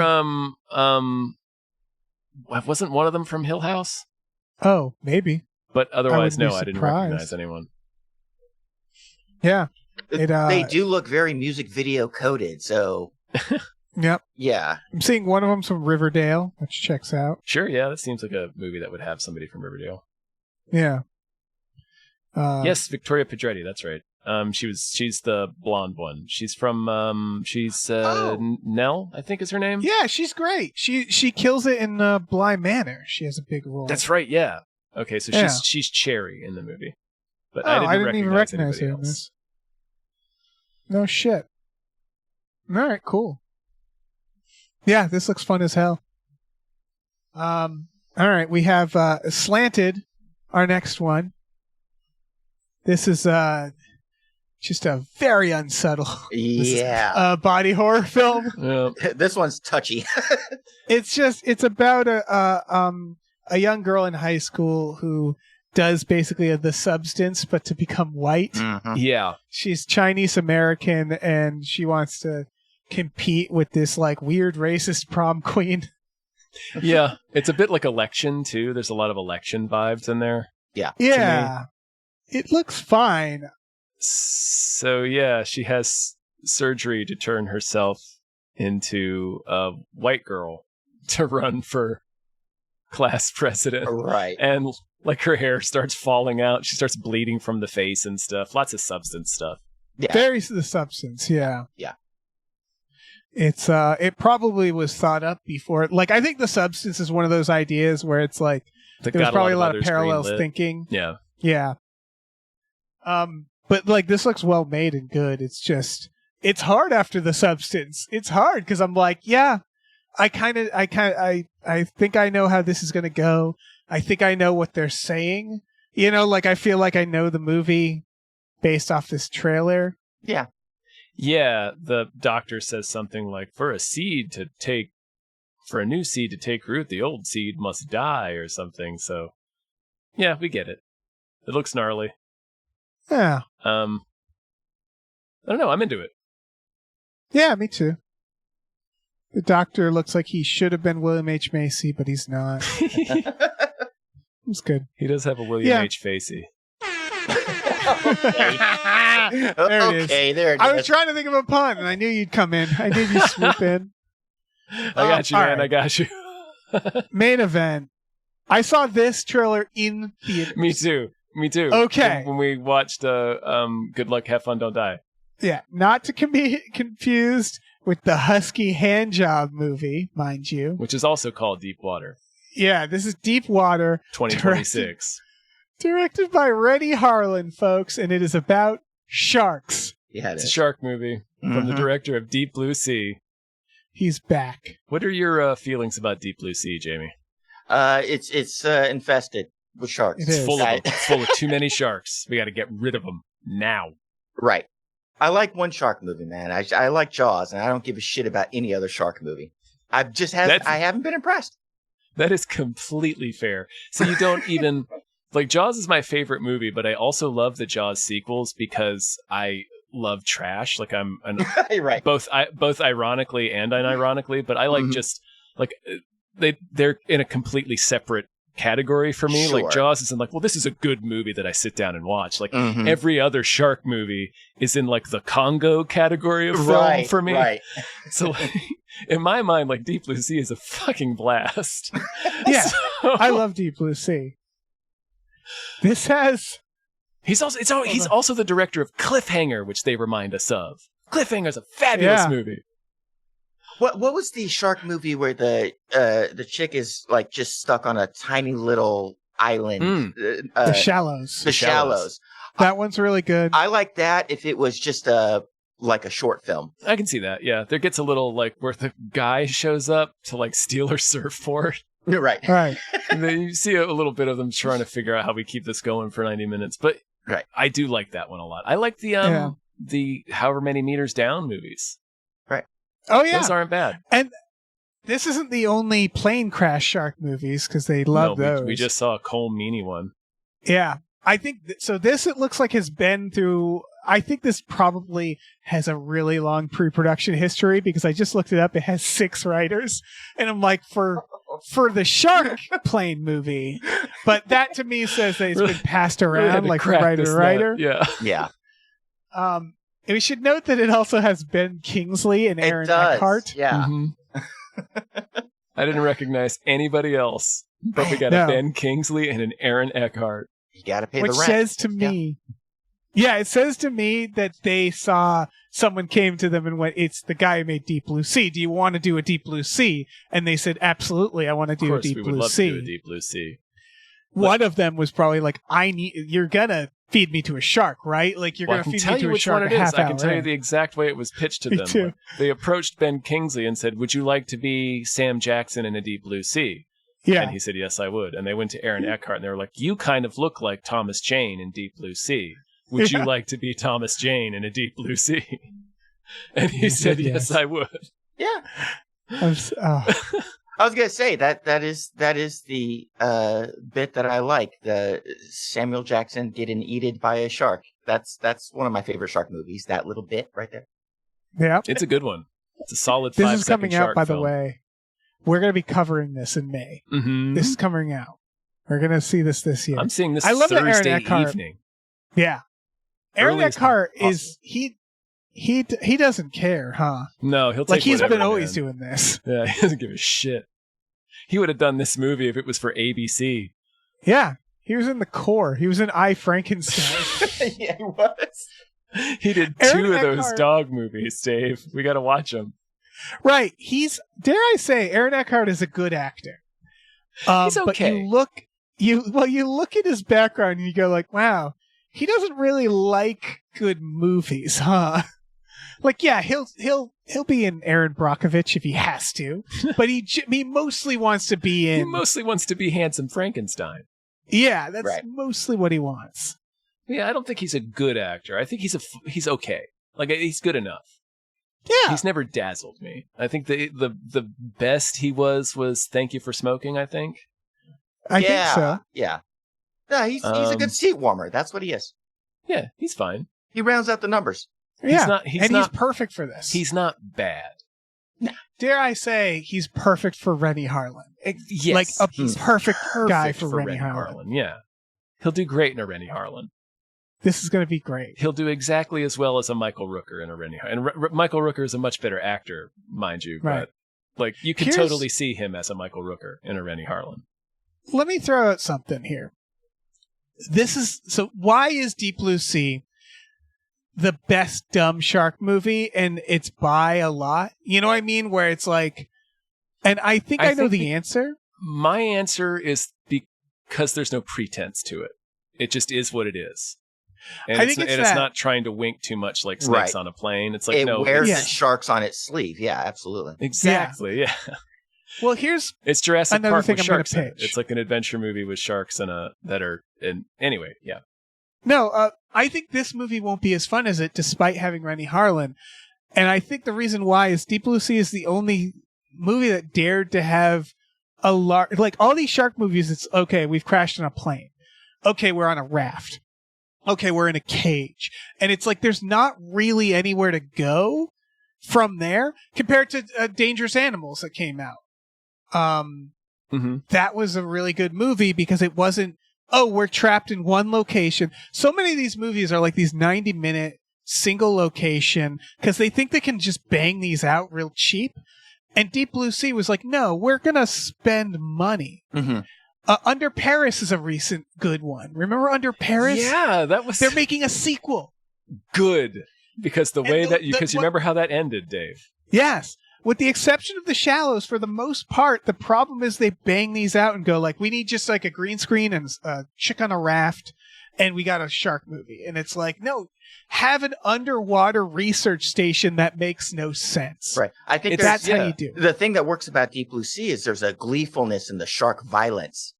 wasn't one of them from Hill House? Oh, maybe. But otherwise, no, I didn't recognize anyone. Yeah. They do look very music video coded, so... Yep. Yeah. I'm seeing one of them's from Riverdale, which checks out. Sure, yeah, that seems like a movie that would have somebody from Riverdale. Yeah. Yes, Victoria Pedretti, that's right. She's the blonde one. She's from Nell, I think is her name. Yeah, she's great. She kills it in Bly Manor. She has a big role. That's right. Yeah. Okay, so she's Cherry in the movie, but I didn't even recognize her in this. No shit. All right, cool. Yeah, this looks fun as hell. All right, we have Slanted, our next one. This is just a very unsubtle body horror film. Yeah. This one's touchy. It's about a young girl in high school who does basically the substance, but to become white. Mm-hmm. Yeah. She's Chinese American, and she wants to compete with this like weird racist prom queen. Yeah. It's a bit like Election, too. There's a lot of Election vibes in there. Yeah. Yeah. It looks fine. So, yeah, she has surgery to turn herself into a white girl to run for class president. Right. And, like, her hair starts falling out. She starts bleeding from the face and stuff. Lots of substance stuff. Yeah. Very the substance, yeah. Yeah. It's, it probably was thought up before. Like, I think the substance is one of those ideas where it's like, there's probably a lot of parallels thinking. Yeah. Yeah. But like this looks well made and good. It's just it's hard after the substance. It's hard because I'm like, yeah, I think I know how this is gonna go. I think I know what they're saying. You know, like I feel like I know the movie based off this trailer. Yeah. Yeah, the doctor says something like, for a new seed to take root, the old seed must die or something. So yeah, we get it. It looks gnarly. Yeah. I don't know. I'm into it. Yeah, me too. The doctor looks like he should have been William H. Macy, but he's not. It's good. He does have a William H. Facey. There it is. I was trying to think of a pun, and I knew you'd come in. I knew you'd swoop in. I got you, man. Right. I got you. Main event. I saw this trailer in theaters. Me too. Okay. When we watched Good Luck, Have Fun, Don't Die. Yeah, not to be confused with the Husky Handjob movie, mind you. Which is also called Deep Water. Yeah, this is Deep Water. 2026. Directed by Rennie Harlan, folks, and it is about sharks. Yeah, it's a shark movie from the director of Deep Blue Sea. He's back. What are your feelings about Deep Blue Sea, Jamie? It's infested with sharks. It is. Full of too many sharks. We got to get rid of them now. Right. I like one shark movie, man. I like Jaws, and I don't give a shit about any other shark movie. I haven't been impressed. That is completely fair. So you don't even like Jaws is my favorite movie, but I also love the Jaws sequels because I love trash. Like I'm right. both ironically and unironically, but I like just like they're in a completely separate category for me. Sure. Like Jaws isn't like, well, this is a good movie that I sit down and watch. Like every other shark movie is in like the Congo category of film for me. Right. So like, in my mind, like Deep Blue Sea is a fucking blast. Yeah, I love Deep Blue Sea. This has... He's also the director of Cliffhanger, which they remind us of. Cliffhanger's a fabulous movie. What was the shark movie where the chick is like just stuck on a tiny little island? The Shallows. The Shallows. That one's really good. I like that if it was just like a short film. I can see that. Yeah, there gets a little like where the guy shows up to like steal her surfboard. Right. And then you see a little bit of them trying to figure out how we keep this going for 90 minutes. But I do like that one a lot. I like the however many meters down movies. Right. Oh yeah, those aren't bad. And this isn't the only plane crash shark movies because they love those. We just saw a Cole Meany one. Yeah, I think so. This it looks like has been through. I think this probably has a really long pre-production history because I just looked it up. It has 6 writers, and I'm like, for the shark plane movie, but that to me says that it's been passed around like writer to writer. Yeah. And we should note that it also has Ben Kingsley and Aaron Eckhart. Yeah. I didn't recognize anybody else, but we got a Ben Kingsley and an Aaron Eckhart. You got to pay the rent. Which says to me, it says to me that they saw someone came to them and went, "It's the guy who made Deep Blue Sea. Do you want to do a Deep Blue Sea?" And they said, "Absolutely, I want to do a Deep Blue Sea." To do a Deep Blue Sea. One of them was probably like, "You're gonna feed me to a shark, right? Like you're gonna feed me to a shark." I can tell you the exact way it was pitched to them. Too. They approached Ben Kingsley and said, "Would you like to be Sam Jackson in a Deep Blue Sea?" Yeah. And he said, "Yes, I would." And they went to Aaron Eckhart and they were like, "You kind of look like Thomas Jane in Deep Blue Sea. Would you like to be Thomas Jane in a Deep Blue Sea?" And he said, "Yes, I would." Yeah. I was gonna say that is the bit that I like. The Samuel Jackson getting eaten by a shark. That's one of my favorite shark movies. That little bit right there. Yeah, it's a good one. It's a solid. This is coming out, by film. the way. We're gonna be covering this in May. Mm-hmm. This is coming out. We're gonna see this year. I'm seeing this. I love Thursday Aaron Eckhart. Evening. Yeah, Aaron Eckhart is he doesn't care, huh? No, he'll take like he's whatever, been always doing this. Yeah, he doesn't give a shit. He would have done this movie if it was for ABC. Yeah, he was in The Core. He was in I, Frankenstein. Yeah, he was. He did Aaron 2 of Eckhart. those dog movies, Dave. We got to watch them. Right. Dare I say, Aaron Eckhart is a good actor. He's okay. But you look at his background and you go like, wow, he doesn't really like good movies, huh? Like, yeah, he'll be in Aaron Brockovich if he has to, but he mostly wants to be in. He mostly wants to be Handsome Frankenstein. Yeah, that's mostly what he wants. Yeah, I don't think he's a good actor. I think he's okay. Like, he's good enough. Yeah, he's never dazzled me. I think the best he was Thank You for Smoking. I think. I think so. Yeah. No, he's a good seat warmer. That's what he is. Yeah, he's fine. He rounds out the numbers. Yeah, he's perfect for this. He's not bad. Dare I say, he's perfect for Rennie Harlan. Yes, like a perfect guy for Rennie Harlan. Yeah, he'll do great in a Rennie Harlan. This is going to be great. He'll do exactly as well as a Michael Rooker in a Rennie Harlan. And Michael Rooker is a much better actor, mind you. Right. But like you can totally see him as a Michael Rooker in a Rennie Harlan. Let me throw out something here. Why is Deep Blue Sea the best dumb shark movie? And it's by a lot. You know what I mean? Where it's like, and I think I know the answer. My answer is because there's no pretense to it. It just is what it is. And it's not trying to wink too much like Snakes on a Plane. It's like, it wears its sharks on its sleeve. Yeah, absolutely. Exactly. Yeah. Well, it's Jurassic another Park thing with I'm going sharks to pitch. It's like an adventure movie with sharks anyway, yeah. No, I think this movie won't be as fun as it, despite having Rennie Harlan. And I think the reason why is Deep Blue Sea is the only movie that dared to have a large, like all these shark movies. It's okay, we've crashed on a plane. Okay, we're on a raft. Okay, we're in a cage. And it's like there's not really anywhere to go from there compared to Dangerous Animals that came out. That was a really good movie because it wasn't, we're trapped in one location. So many of these movies are like these 90-minute single location because they think they can just bang these out real cheap. And Deep Blue Sea was like, no, we're going to spend money. Mm-hmm. Under Paris is a recent good one. Remember Under Paris? Yeah, that was... They're making a sequel. Good. Because you remember how that ended, Dave. Yes. With the exception of The Shallows, for the most part, the problem is they bang these out and go like, we need just like a green screen and a chick on a raft, and we got a shark movie. And it's like, no, have an underwater research station that makes no sense. Right. I think that's how you do it. The thing that works about Deep Blue Sea is there's a gleefulness in the shark violence.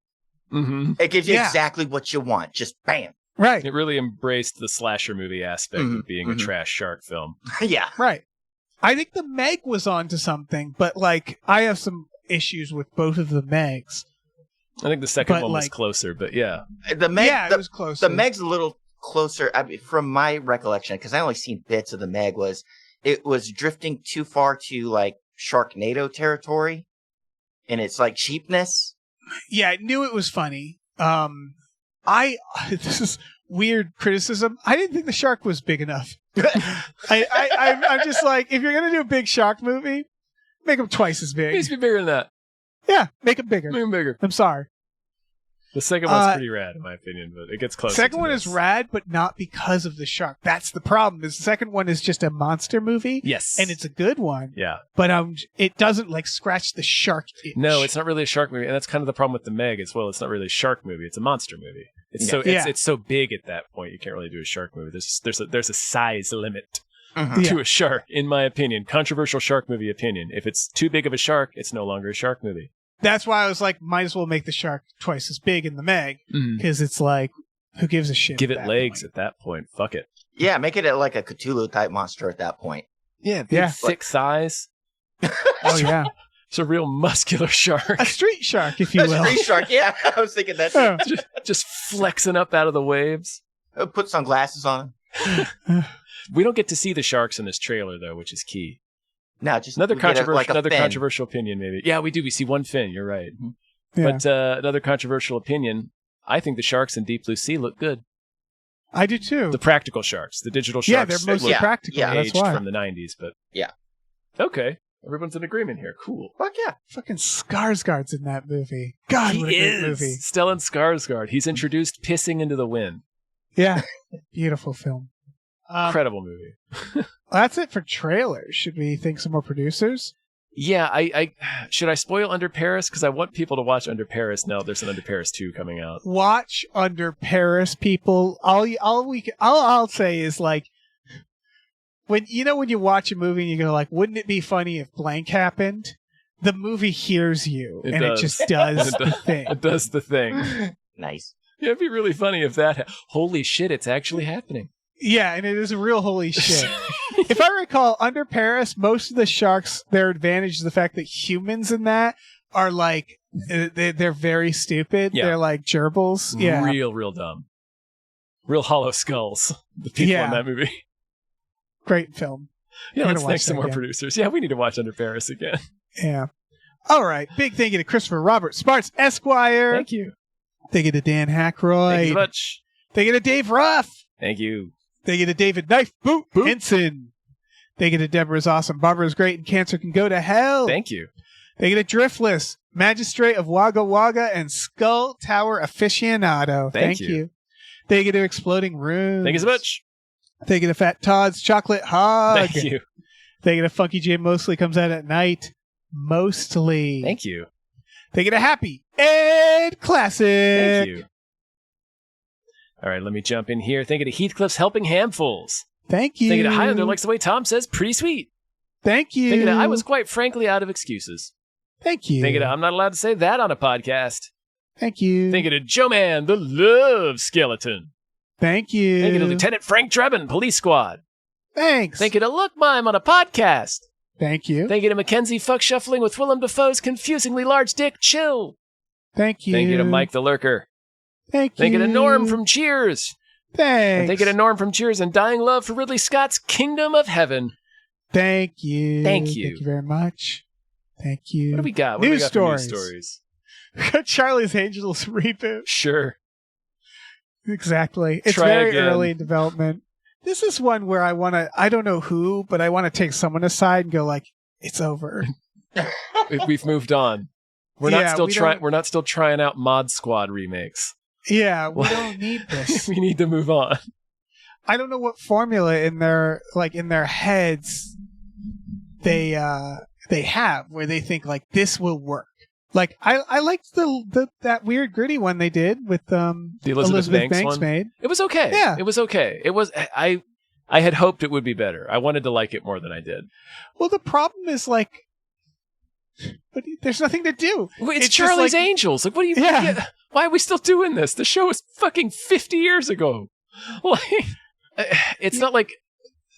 Mm-hmm. It gives you exactly what you want. Just bam. Right. It really embraced the slasher movie aspect of being a trash shark film. Yeah. Right. I think the Meg was onto something, but like I have some issues with both of the Megs. I think the second one was closer, but yeah. The Meg, it was closer. The Meg's a little closer. I mean, from my recollection, because I only seen bits of the Meg, it was drifting too far to like Sharknado territory, and it's like cheapness. Yeah, I knew it was funny. This is weird criticism. I didn't think the shark was big enough. I'm just like, if you're gonna do a big shark movie, make them twice as big. It needs to be bigger than that. Yeah, make them bigger. Make them bigger. I'm sorry. The second one's pretty rad, in my opinion, but it gets closer. The second one is rad, but not because of the shark. That's the problem. Is the second one is just a monster movie. Yes, and it's a good one. Yeah, but it doesn't like scratch the shark itch. No, it's not really a shark movie, and that's kind of the problem with the Meg as well. It's not really a shark movie; it's a monster movie. It's so big at that point, you can't really do a shark movie. There's a size limit to a shark, in my opinion. Controversial shark movie opinion. If it's too big of a shark, it's no longer a shark movie. That's why I was like, might as well make the shark twice as big in the Meg, because it's like, who gives a shit? Give it legs at that point. Fuck it. Yeah, make it like a Cthulhu type monster at that point. Yeah, thick thighs. Oh yeah, it's a real muscular shark. A street shark, if you will. A street shark. Yeah, I was thinking that. Oh. just flexing up out of the waves. Put some glasses on him. We don't get to see the sharks in this trailer though, which is key. No, just another controversial opinion, maybe. Yeah, we do. We see one fin. You're right. Yeah. But another controversial opinion. I think the sharks in Deep Blue Sea look good. I do too. The practical sharks, the digital sharks. Yeah, they're mostly practical. Yeah, that's why. From the 90s, but yeah. Okay, everyone's in agreement here. Cool. Fuck yeah. Fucking Skarsgård's in that movie. God, what a great movie. Stellan Skarsgård. He's introduced pissing into the wind. Yeah, beautiful film. Incredible movie. That's it for trailers. Should we think some more producers? Yeah, I should I spoil Under Paris? Because I want people to watch Under Paris now. There's an Under Paris 2 coming out. Watch Under Paris, people. All I'll say is like, when you watch a movie and you go like, wouldn't it be funny if blank happened? The movie hears you, it just does the thing. It does the thing. Nice. Yeah, it'd be really funny if that. Holy shit! It's actually happening. Yeah, and it is a real holy shit. If I recall, Under Paris, most of the sharks, their advantage is the fact that humans in that are like, they're very stupid. Yeah. They're like gerbils. Yeah. Real dumb. Real hollow skulls. The people in that movie. Great film. Yeah, let's thank some more producers. Yeah, we need to watch Under Paris again. Yeah. All right. Big thank you to Christopher Robert Sparks, Esquire. Thank you. Thank you to Dan Hackroyd. Thank you so much. Thank you to Dave Ruff. Thank you. Thank you to David Knife Boot Henson. Thank you to Deborah's Awesome. Barbara's Great and Cancer Can Go to Hell. Thank you. Thank you to Driftless, Magistrate of Wagga Wagga, and Skull Tower Aficionado. Thank you. Thank you to Exploding Rooms. Thank you so much. Thank you to Fat Todd's Chocolate Hog. Thank you. Thank you to Funky J Mostly Comes Out at Night. Mostly. Thank you. Thank you to Happy Ed Classic. Thank you. All right, let me jump in here. Thank you to Heathcliff's Helping Handfuls. Thank you. Thank you to Highlander Likes the Way Tom Says, pretty sweet. Thank you. Thank you to I Was Quite Frankly Out of Excuses. Thank you. Thank you to I'm Not Allowed to Say That on a Podcast. Thank you. Thank you to Joe Man, the Love Skeleton. Thank you. Thank you to Lieutenant Frank Drebin, Police Squad. Thanks. Thank you to Look Mime on a Podcast. Thank you. Thank you to Mackenzie Fuck Shuffling with Willem Dafoe's confusingly large dick, Chill. Thank you. Thank you to Mike the Lurker. Thank you. Thank you to Norm from Cheers. Thanks. And thank you to Norm from Cheers and Dying Love for Ridley Scott's Kingdom of Heaven. Thank you. Thank you. Thank you very much. Thank you. What do we got? News stories. News stories? We got Charlie's Angels reboot. Sure. Exactly. It's very early in development. This is one where I don't know who, but I want to take someone aside and go like, it's over. We've moved on. We're not still trying out Mod Squad remakes. Yeah, we don't need this. We need to move on. I don't know what formula in their heads they have where they think like this will work. Like I liked that weird gritty one they did with the Elizabeth Banks one. Made. It was okay. Yeah, it was okay. It was I had hoped it would be better. I wanted to like it more than I did. Well, the problem is like, but there's nothing to do. It's Charlie's Angels. Like, what do you? Yeah. Why are we still doing this? The show was fucking 50 years ago. Like, it's not like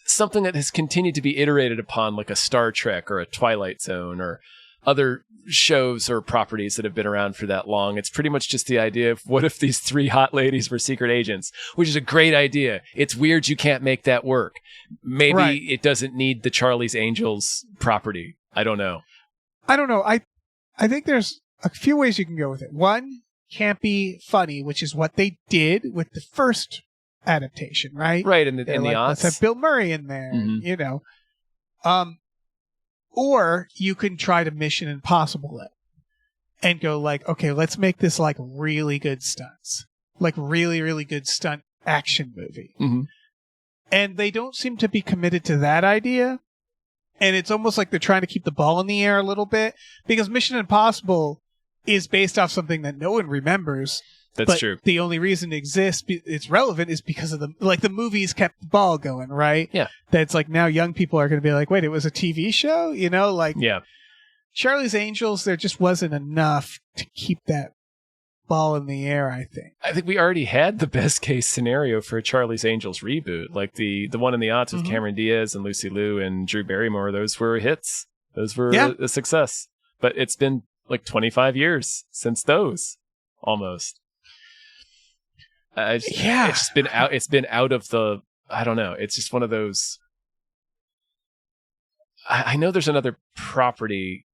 something that has continued to be iterated upon, like a Star Trek or a Twilight Zone or other shows or properties that have been around for that long. It's pretty much just the idea of what if these 3 hot ladies were secret agents, which is a great idea. It's weird you can't make that work. Maybe it doesn't need the Charlie's Angels property. I don't know. I think there's a few ways you can go with it. One, campy, funny, which is what they did with the first adaptation, right? Right, in the aughts. Let's have Bill Murray in there, you know. Or you can try to Mission Impossible it and go like, okay, let's make this like really good stunts, like really, really good stunt action movie. Mm-hmm. And they don't seem to be committed to that idea. And it's almost like they're trying to keep the ball in the air a little bit because Mission Impossible is based off something that no one remembers. That's true. The only reason it exists, it's relevant, is because of the movies kept the ball going, right? Yeah. That's like now young people are going to be like, wait, it was a TV show? You know, like Charlie's Angels, there just wasn't enough to keep that ball in the air, I think. I think we already had the best case scenario for a Charlie's Angels reboot. Like the one in the aughts with Cameron Diaz and Lucy Liu and Drew Barrymore, those were hits. Those were a success. But it's been like 25 years since those, almost. It's been out of the, I don't know. It's just one of those. I know there's another property,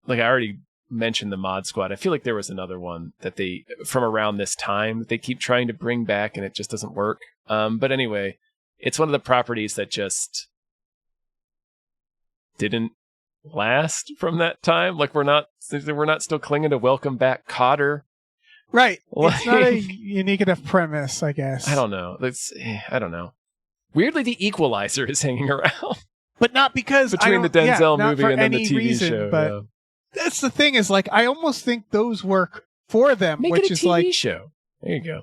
like I already mentioned the Mod Squad. I feel like there was another one that they, from around this time, they keep trying to bring back and it just doesn't work. But anyway, it's one of the properties that just didn't last from that time. Like we're not still clinging to Welcome Back, Kotter. Right. It's not a unique enough premise, I guess. I don't know. I don't know. Weirdly, The Equalizer is hanging around. But not because between the Denzel movie and then the TV reason, show. But that's the thing is like I almost think those work for them, Make which it a is TV like show. There you go.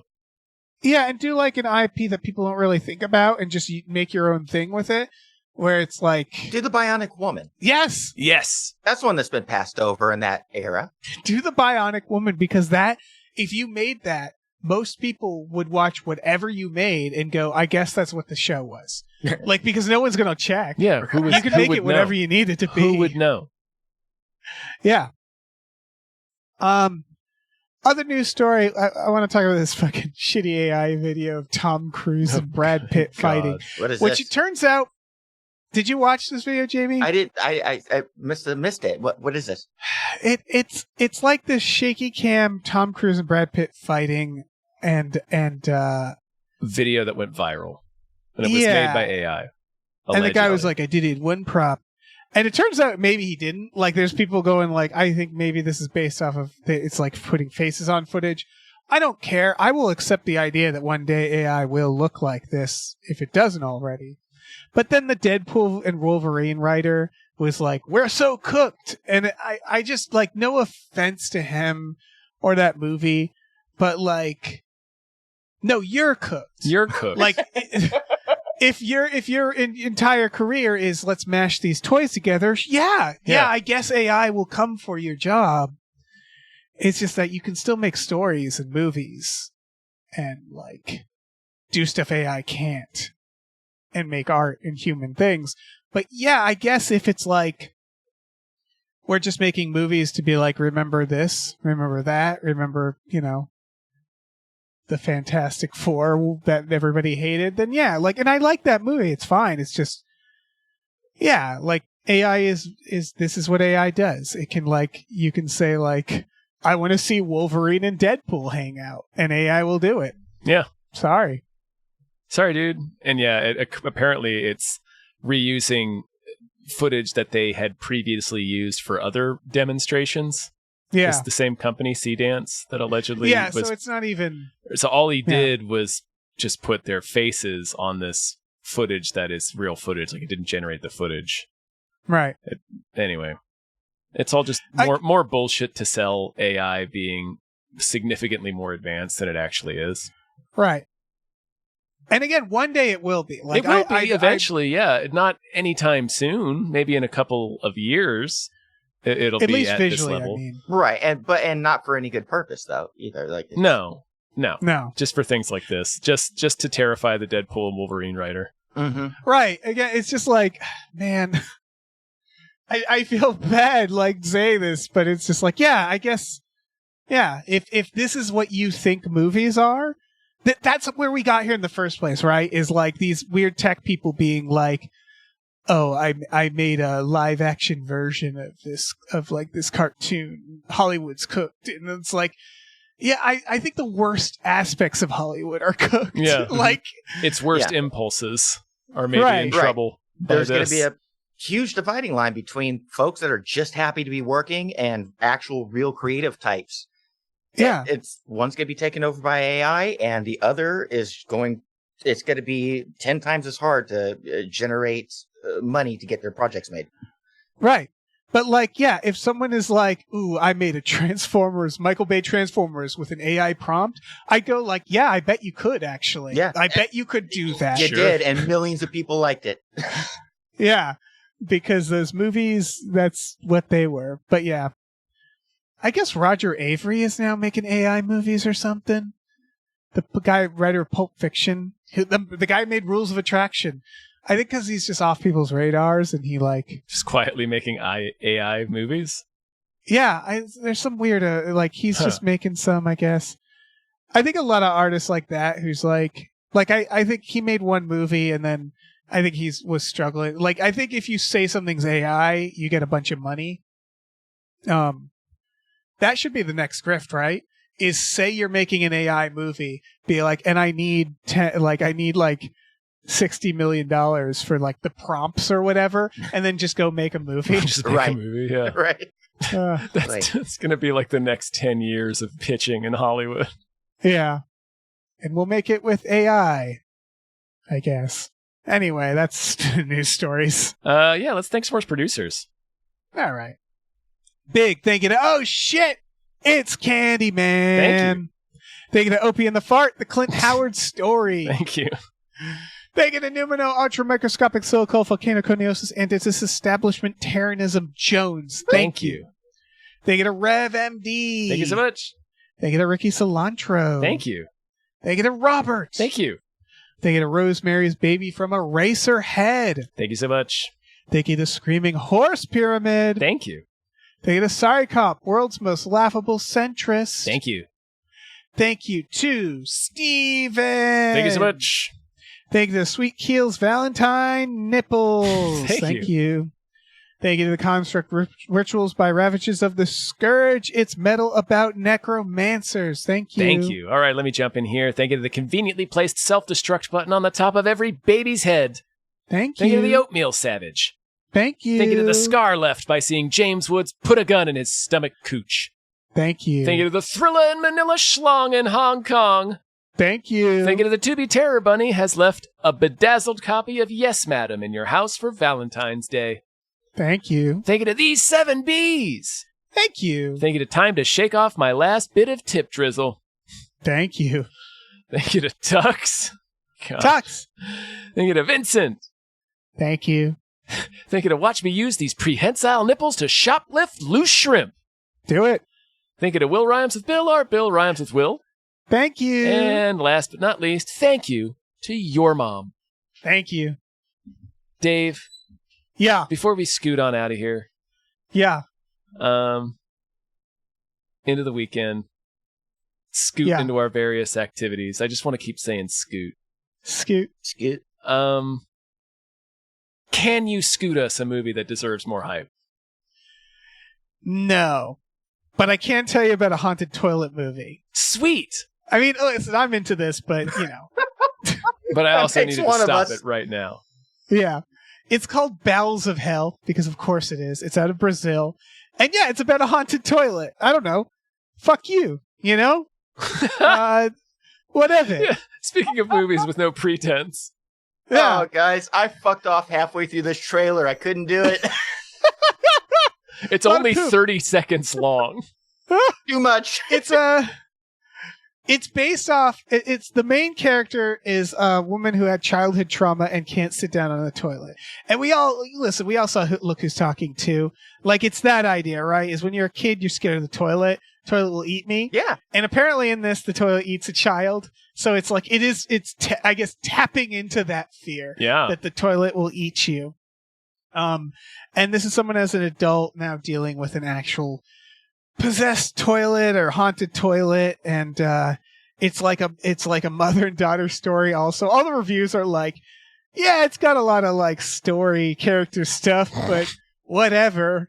Yeah, and do like an IP that people don't really think about and just make your own thing with it. Where it's like do the Bionic Woman. Yes. That's one that's been passed over in that era. Do the Bionic Woman, because that, if you made that, most people would watch whatever you made and go, I guess that's what the show was. Like, because no one's going to check. Yeah. You can make it whatever you need it to be. Who would know? Yeah. Other news story, I want to talk about this fucking shitty AI video of Tom Cruise and Brad Pitt fighting. What is which this? It turns out, did you watch this video, Jamie? I did. I missed it. What is this? It's like this shaky cam Tom Cruise and Brad Pitt fighting and video that went viral. And it was made by AI. Allegedly. And the guy was like, I did it one prop. And it turns out maybe he didn't. Like, there's people going like, I think maybe this is based off of, it's like putting faces on footage. I don't care. I will accept the idea that one day AI will look like this if it doesn't already. But then the Deadpool and Wolverine writer was like, we're so cooked. And I just, like, no offense to him or that movie, but like, no, you're cooked. You're cooked. Like, if your entire career is let's mash these toys together, yeah, I guess AI will come for your job. It's just that you can still make stories and movies and like do stuff AI can't and make art and human things. But yeah, I guess if it's like we're just making movies to be like, remember this, remember that, remember, you know, the Fantastic Four that everybody hated, then yeah, like, and I like that movie. It's fine. It's just, yeah, like AI is this is what AI does. It can, like, you can say like, I want to see Wolverine and Deadpool hang out, and AI will do it. Yeah. Sorry, dude. And yeah, apparently it's reusing footage that they had previously used for other demonstrations. Yeah. It's the same company, C-Dance, that allegedly was... so it's not even... So all he did was just put their faces on this footage that is real footage. Like, it didn't generate the footage. Right. Anyway, it's all just more bullshit to sell AI being significantly more advanced than it actually is. Right. And again, one day it will be. Like, it will be eventually, yeah. Not anytime soon. Maybe in a couple of years, it'll be at least visually, this level. I mean. Right, and not for any good purpose though either. Like no, just for things like this, just to terrify the Deadpool and Wolverine writer. Mm-hmm. Right. Again, it's just like, man, I feel bad like saying this, but it's just like, yeah, I guess, yeah. If this is what you think movies are, that's where we got here in the first place, right? Is like these weird tech people being like, oh, I made a live action version of this cartoon. Hollywood's cooked, and it's like, yeah, I think the worst aspects of Hollywood are cooked. Yeah, like its worst impulses are maybe in trouble. There's going to be a huge dividing line between folks that are just happy to be working and actual real creative types. Yeah, it's one's going to be taken over by AI, and the other is it's going to be 10 times as hard to generate money to get their projects made. Right. But like, yeah, if someone is like, ooh, I made a Michael Bay Transformers with an AI prompt, I go like, yeah, I bet you could actually. Yeah. I bet you could do that. You did, and millions of people liked it. Yeah. Because those movies, that's what they were. But yeah. I guess Roger Avery is now making AI movies or something. The guy, writer of Pulp Fiction. The guy made Rules of Attraction. I think because he's just off people's radars and he like... Just quietly making AI movies? Yeah, there's some weird... he's just making some, I guess. I think a lot of artists like that who's like... I think he made one movie and then I think he was struggling. Like, I think if you say something's AI, you get a bunch of money. That should be the next grift, right? Is say you're making an AI movie, be like, and I need $60 million for like the prompts or whatever, and then just go make a movie. Just make a movie, yeah. Right. That's going to be like the next 10 years of pitching in Hollywood. Yeah. And we'll make it with AI, I guess. Anyway, that's news stories. Yeah, let's thank some more producers. All right. Big thank you to, oh shit, it's Candyman. Thank you. Thank you to Opie and the Fart, the Clint Howard story. Thank you. Thank you to Numino, ultramicroscopic silico, volcanoconiosis, antithesis, establishment, Terranism, Jones. Thank you. Thank you to Rev MD. Thank you so much. Thank you to Ricky Cilantro. Thank you. Thank you to Robert. Thank you. Thank you to Rosemary's Baby from Eraserhead. Thank you so much. Thank you to Screaming Horse Pyramid. Thank you. Thank you to Sorry Cop, world's most laughable centrist. Thank you. Thank you to Steven. Thank you so much. Thank you to Sweet Keels Valentine Nipples. Thank you. Thank you to the Construct Rituals by Ravages of the Scourge. It's metal about necromancers. Thank you. Thank you. All right, let me jump in here. Thank you to the conveniently placed self-destruct button on the top of every baby's head. Thank you. Thank you to the Oatmeal Savage. Thank you. Thank you to the scar left by seeing James Woods put a gun in his stomach cooch. Thank you. Thank you to the Thriller in Manila Schlong in Hong Kong. Thank you. Thank you to the To Be Terror Bunny has left a bedazzled copy of Yes, Madam in your house for Valentine's Day. Thank you. Thank you to these 7 Bs. Thank you. Thank you to Time to Shake Off My Last Bit of Tip Drizzle. Thank you. Thank you to Tux. God. Tux. Thank you to Vincent. Thank you. Thank you to watch me use these prehensile nipples to shoplift loose shrimp. Do it. Thank you to Will Rhymes with Bill, or Bill Rhymes with Will. Thank you. And last but not least, thank you to your mom. Thank you. Dave. Yeah. Before we scoot on out of here. Yeah. Into the weekend. Scoot into our various activities. I just want to keep saying scoot. Scoot. Scoot. Can you scoot us a movie that deserves more hype? No. But I can tell you about a haunted toilet movie. Sweet. I mean, listen, I'm into this, but, you know. But I also needed to stop it right now. Yeah. It's called Bowels of Hell, because of course it is. It's out of Brazil. And yeah, it's about a haunted toilet. I don't know. Fuck you. You know? Whatever. Yeah. Speaking of movies with no pretense. Yeah. Oh, guys, I fucked off halfway through this trailer. I couldn't do it. It's only 30 seconds long. Too much. It's based off. It's the main character is a woman who had childhood trauma and can't sit down on the toilet. And we all saw Look Who's Talking too. Like, it's that idea, right? Is when you're a kid, you're scared of the toilet. Toilet will eat me. Yeah. And apparently in this, the toilet eats a child. So it's like I guess tapping into that fear. Yeah. That the toilet will eat you. And this is someone as an adult now dealing with an actual possessed toilet or haunted toilet, and it's like a mother and daughter story. Also, all the reviews are like, yeah, it's got a lot of like story character stuff, but whatever.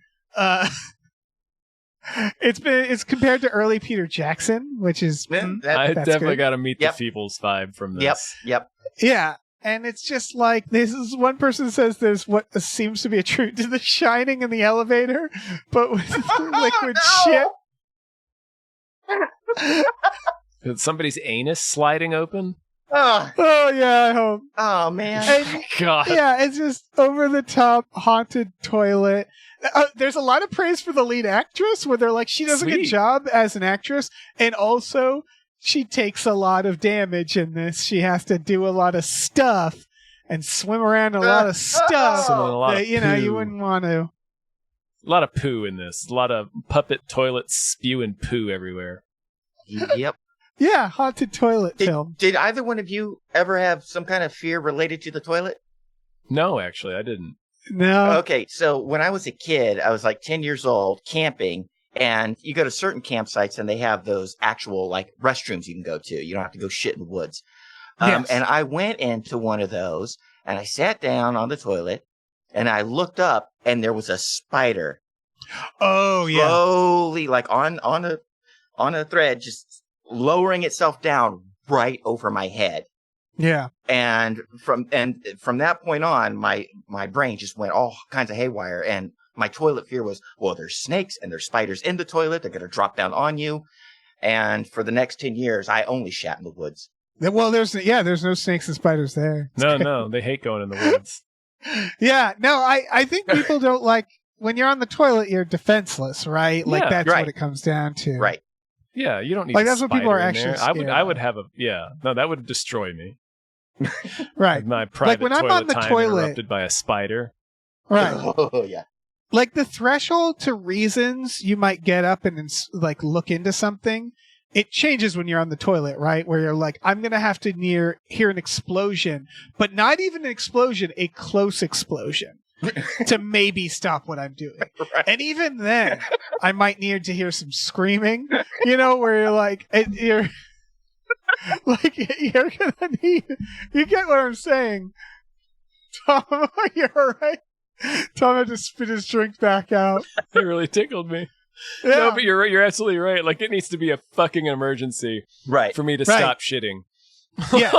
It's compared to early Peter Jackson, which is I definitely got to meet Yep. the Feebles vibe from this. Yep. yeah. And it's just like, this is one person says there's what seems to be a true to The Shining in the elevator, but with liquid shit. Is somebody's anus sliding open? Oh yeah, I hope. Oh, man. And, God. yeah, it's just over the top haunted toilet. There's a lot of praise for the lead actress, where they're like, she does a good job as an actress, and also she takes a lot of damage in this. She has to do a lot of stuff and swim around a lot of stuff that, you wouldn't want to. A lot of poo in this. A lot of puppet toilets spewing poo everywhere. Yep. Yeah, haunted toilet film. Did either one of you ever have some kind of fear related to the toilet? No, actually, I didn't. No. Okay, so when I was a kid, I was like 10 years old, camping, and you go to certain campsites and they have those actual like restrooms you can go to. You don't have to go shit in the woods. Yes. And I went into one of those and I sat down on the toilet and I looked up and there was a spider. Oh yeah. Slowly, like on a thread, just lowering itself down right over my head. Yeah. And from that point on, my brain just went all kinds of haywire. And my toilet fear was, well, there's snakes and there's spiders in the toilet. They're going to drop down on you. And for the next 10 years, I only shat in the woods. Well, there's no snakes and spiders there. No, they hate going in the woods. Yeah, no, I think people don't like, when you're on the toilet, you're defenseless, right? Like, that's what it comes down to. Right. Yeah, you don't need like, that's what people are actually scared I would have that would destroy me. Right. My private when I'm on the toilet interrupted by a spider. Right. Oh, yeah. Like, the threshold to reasons you might get up and like look into something, it changes when you're on the toilet, right? Where you're like, I'm going to have to hear an explosion, but not even an explosion, a close explosion to maybe stop what I'm doing. Right. And even then, I might need to hear some screaming, where you're like, you're gonna need, you get what I'm saying. Tom, you're all right. Tom had to spit his drink back out. It really tickled me. Yeah. No, but you're right. You're absolutely right. Like, it needs to be a fucking emergency, right, for me to stop shitting. Yeah,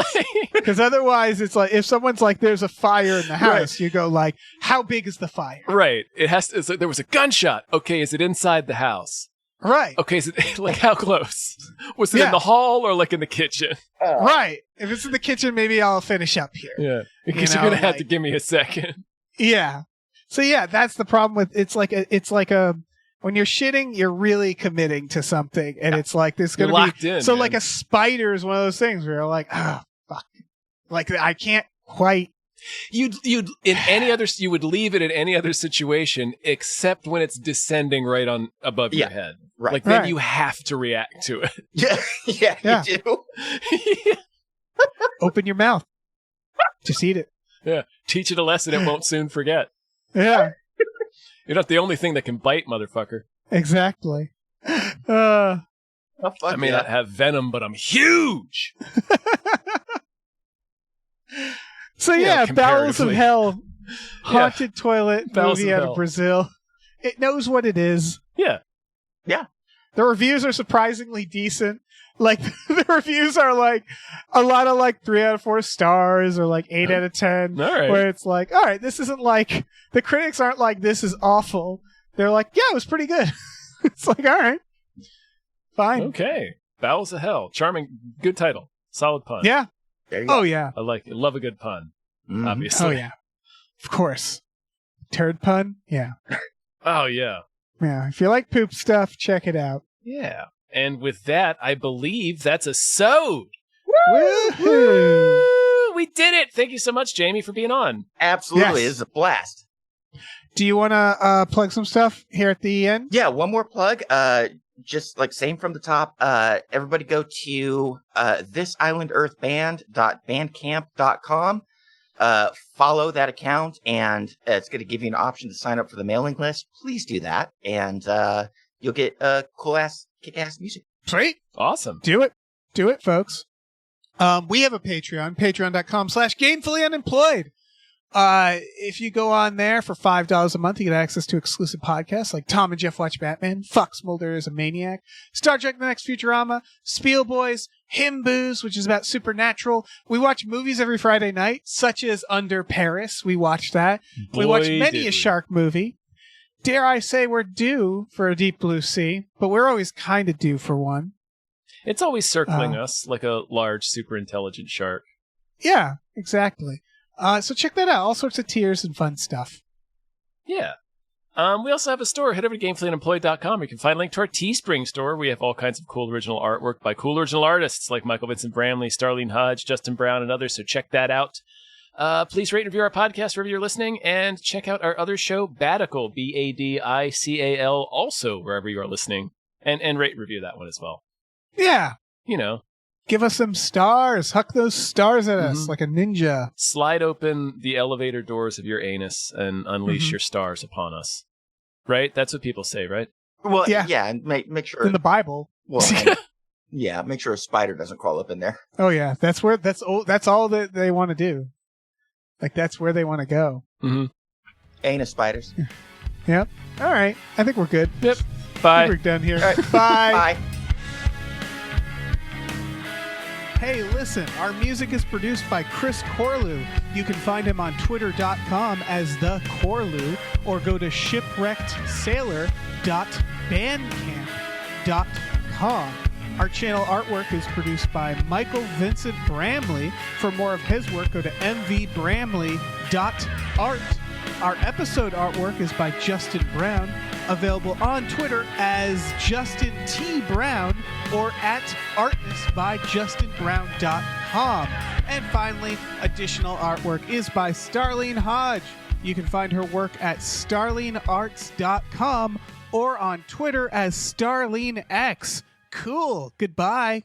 because otherwise, it's like, if someone's like, "There's a fire in the house," Right. You go like, "How big is the fire?" Right. It has to. It's like, there was a gunshot. Okay, is it inside the house? Right. Okay, is it like, how close? Was it in the hall or like in the kitchen? Right. If it's in the kitchen, maybe I'll finish up here. Yeah, because you're gonna have to give me a second. Yeah. So yeah, that's the problem with it's like a when you're shitting, you're really committing to something, and it's like this You're gonna locked be in, so man. like a spider is one of those things where you're like, oh fuck, like I can't quite. You would leave it in any other situation except when it's descending right on above your head. Right. Like, then Right. you have to react to it. Yeah, you do. Open your mouth, just eat it. Yeah. Teach it a lesson it won't soon forget. Yeah, You're not the only thing that can bite, motherfucker. exactly. Oh, fuck, I may yeah. not have venom, but I'm huge. So Yeah, Bowels of comparatively. Hell, haunted toilet Bowels movie of out Hell. of Brazil. It knows what it is. Yeah. The reviews are surprisingly decent. Like, the reviews are like a lot of like 3 out of 4 stars or like 8 out of 10. All right. Where it's like, all right, this isn't like, the critics aren't like, this is awful. They're like, yeah, it was pretty good. It's like, all right, fine. Okay. Bowels of Hell. Charming. Good title. Solid pun. Yeah. There you go. Oh, yeah. I like it. Love a good pun, obviously. Oh, yeah. Of course. Turd pun? Yeah. Oh, yeah. Yeah. If you like poop stuff, check it out. Yeah. And with that, I believe that's a sewed. Woo-hoo! We did it. Thank you so much, Jamie, for being on. Absolutely. Yes. It's a blast. Do you want to plug some stuff here at the end? Yeah, one more plug. Just like same from the top. Everybody go to thisislandearthband.bandcamp.com. Follow that account, and it's going to give you an option to sign up for the mailing list. Please do that, and you'll get cool-ass, kick-ass music. Sweet. Awesome. Do it. Do it, folks. We have a Patreon, patreon.com/gamefullyunemployed. If you go on there for $5 a month, you get access to exclusive podcasts like Tom and Jeff Watch Batman, Fox Mulder is a Maniac, Star Trek The Next Futurama, Spiel Boys, Him Booze, which is about supernatural. We watch movies every Friday night, such as Under Paris. We watch that. We watch many a shark movie. Dare I say we're due for a Deep Blue Sea, but we're always kind of due for one. It's always circling us like a large, super intelligent shark. Yeah, exactly. So check that out. All sorts of tiers and fun stuff. Yeah. We also have a store. Head over to GameFullyUnemployed.com. You can find a link to our Teespring store. We have all kinds of cool original artwork by cool original artists like Michael Vincent Bramley, Starlene Hodge, Justin Brown, and others. So check that out. Please rate and review our podcast wherever you're listening, and check out our other show, Badical, Badical, also wherever you are listening, and rate and review that one as well. Yeah. You know. Give us some stars. Huck those stars at us like a ninja. Slide open the elevator doors of your anus and unleash your stars upon us. Right? That's what people say, right? Well, yeah, and make sure in the Bible. Well, yeah, make sure a spider doesn't crawl up in there. Oh yeah, that's all that they want to do. Like that's where they want to go. Mm-hmm. Anus spiders. Yep. All right. I think we're good. Yep. Bye. We're done here. All right. Bye. Bye. Hey, listen, our music is produced by Chris Corlew. You can find him on twitter.com as The Corlew, or go to shipwreckedsailor.bandcamp.com. Our channel artwork is produced by Michael Vincent Bramley. For more of his work, go to mvbramley.art. Our episode artwork is by Justin Brown, available on Twitter as Justin T. Brown or at artistbyjustinbrown.com. And finally, additional artwork is by Starlene Hodge. You can find her work at starlenearts.com or on Twitter as StarleneX. Cool. Goodbye.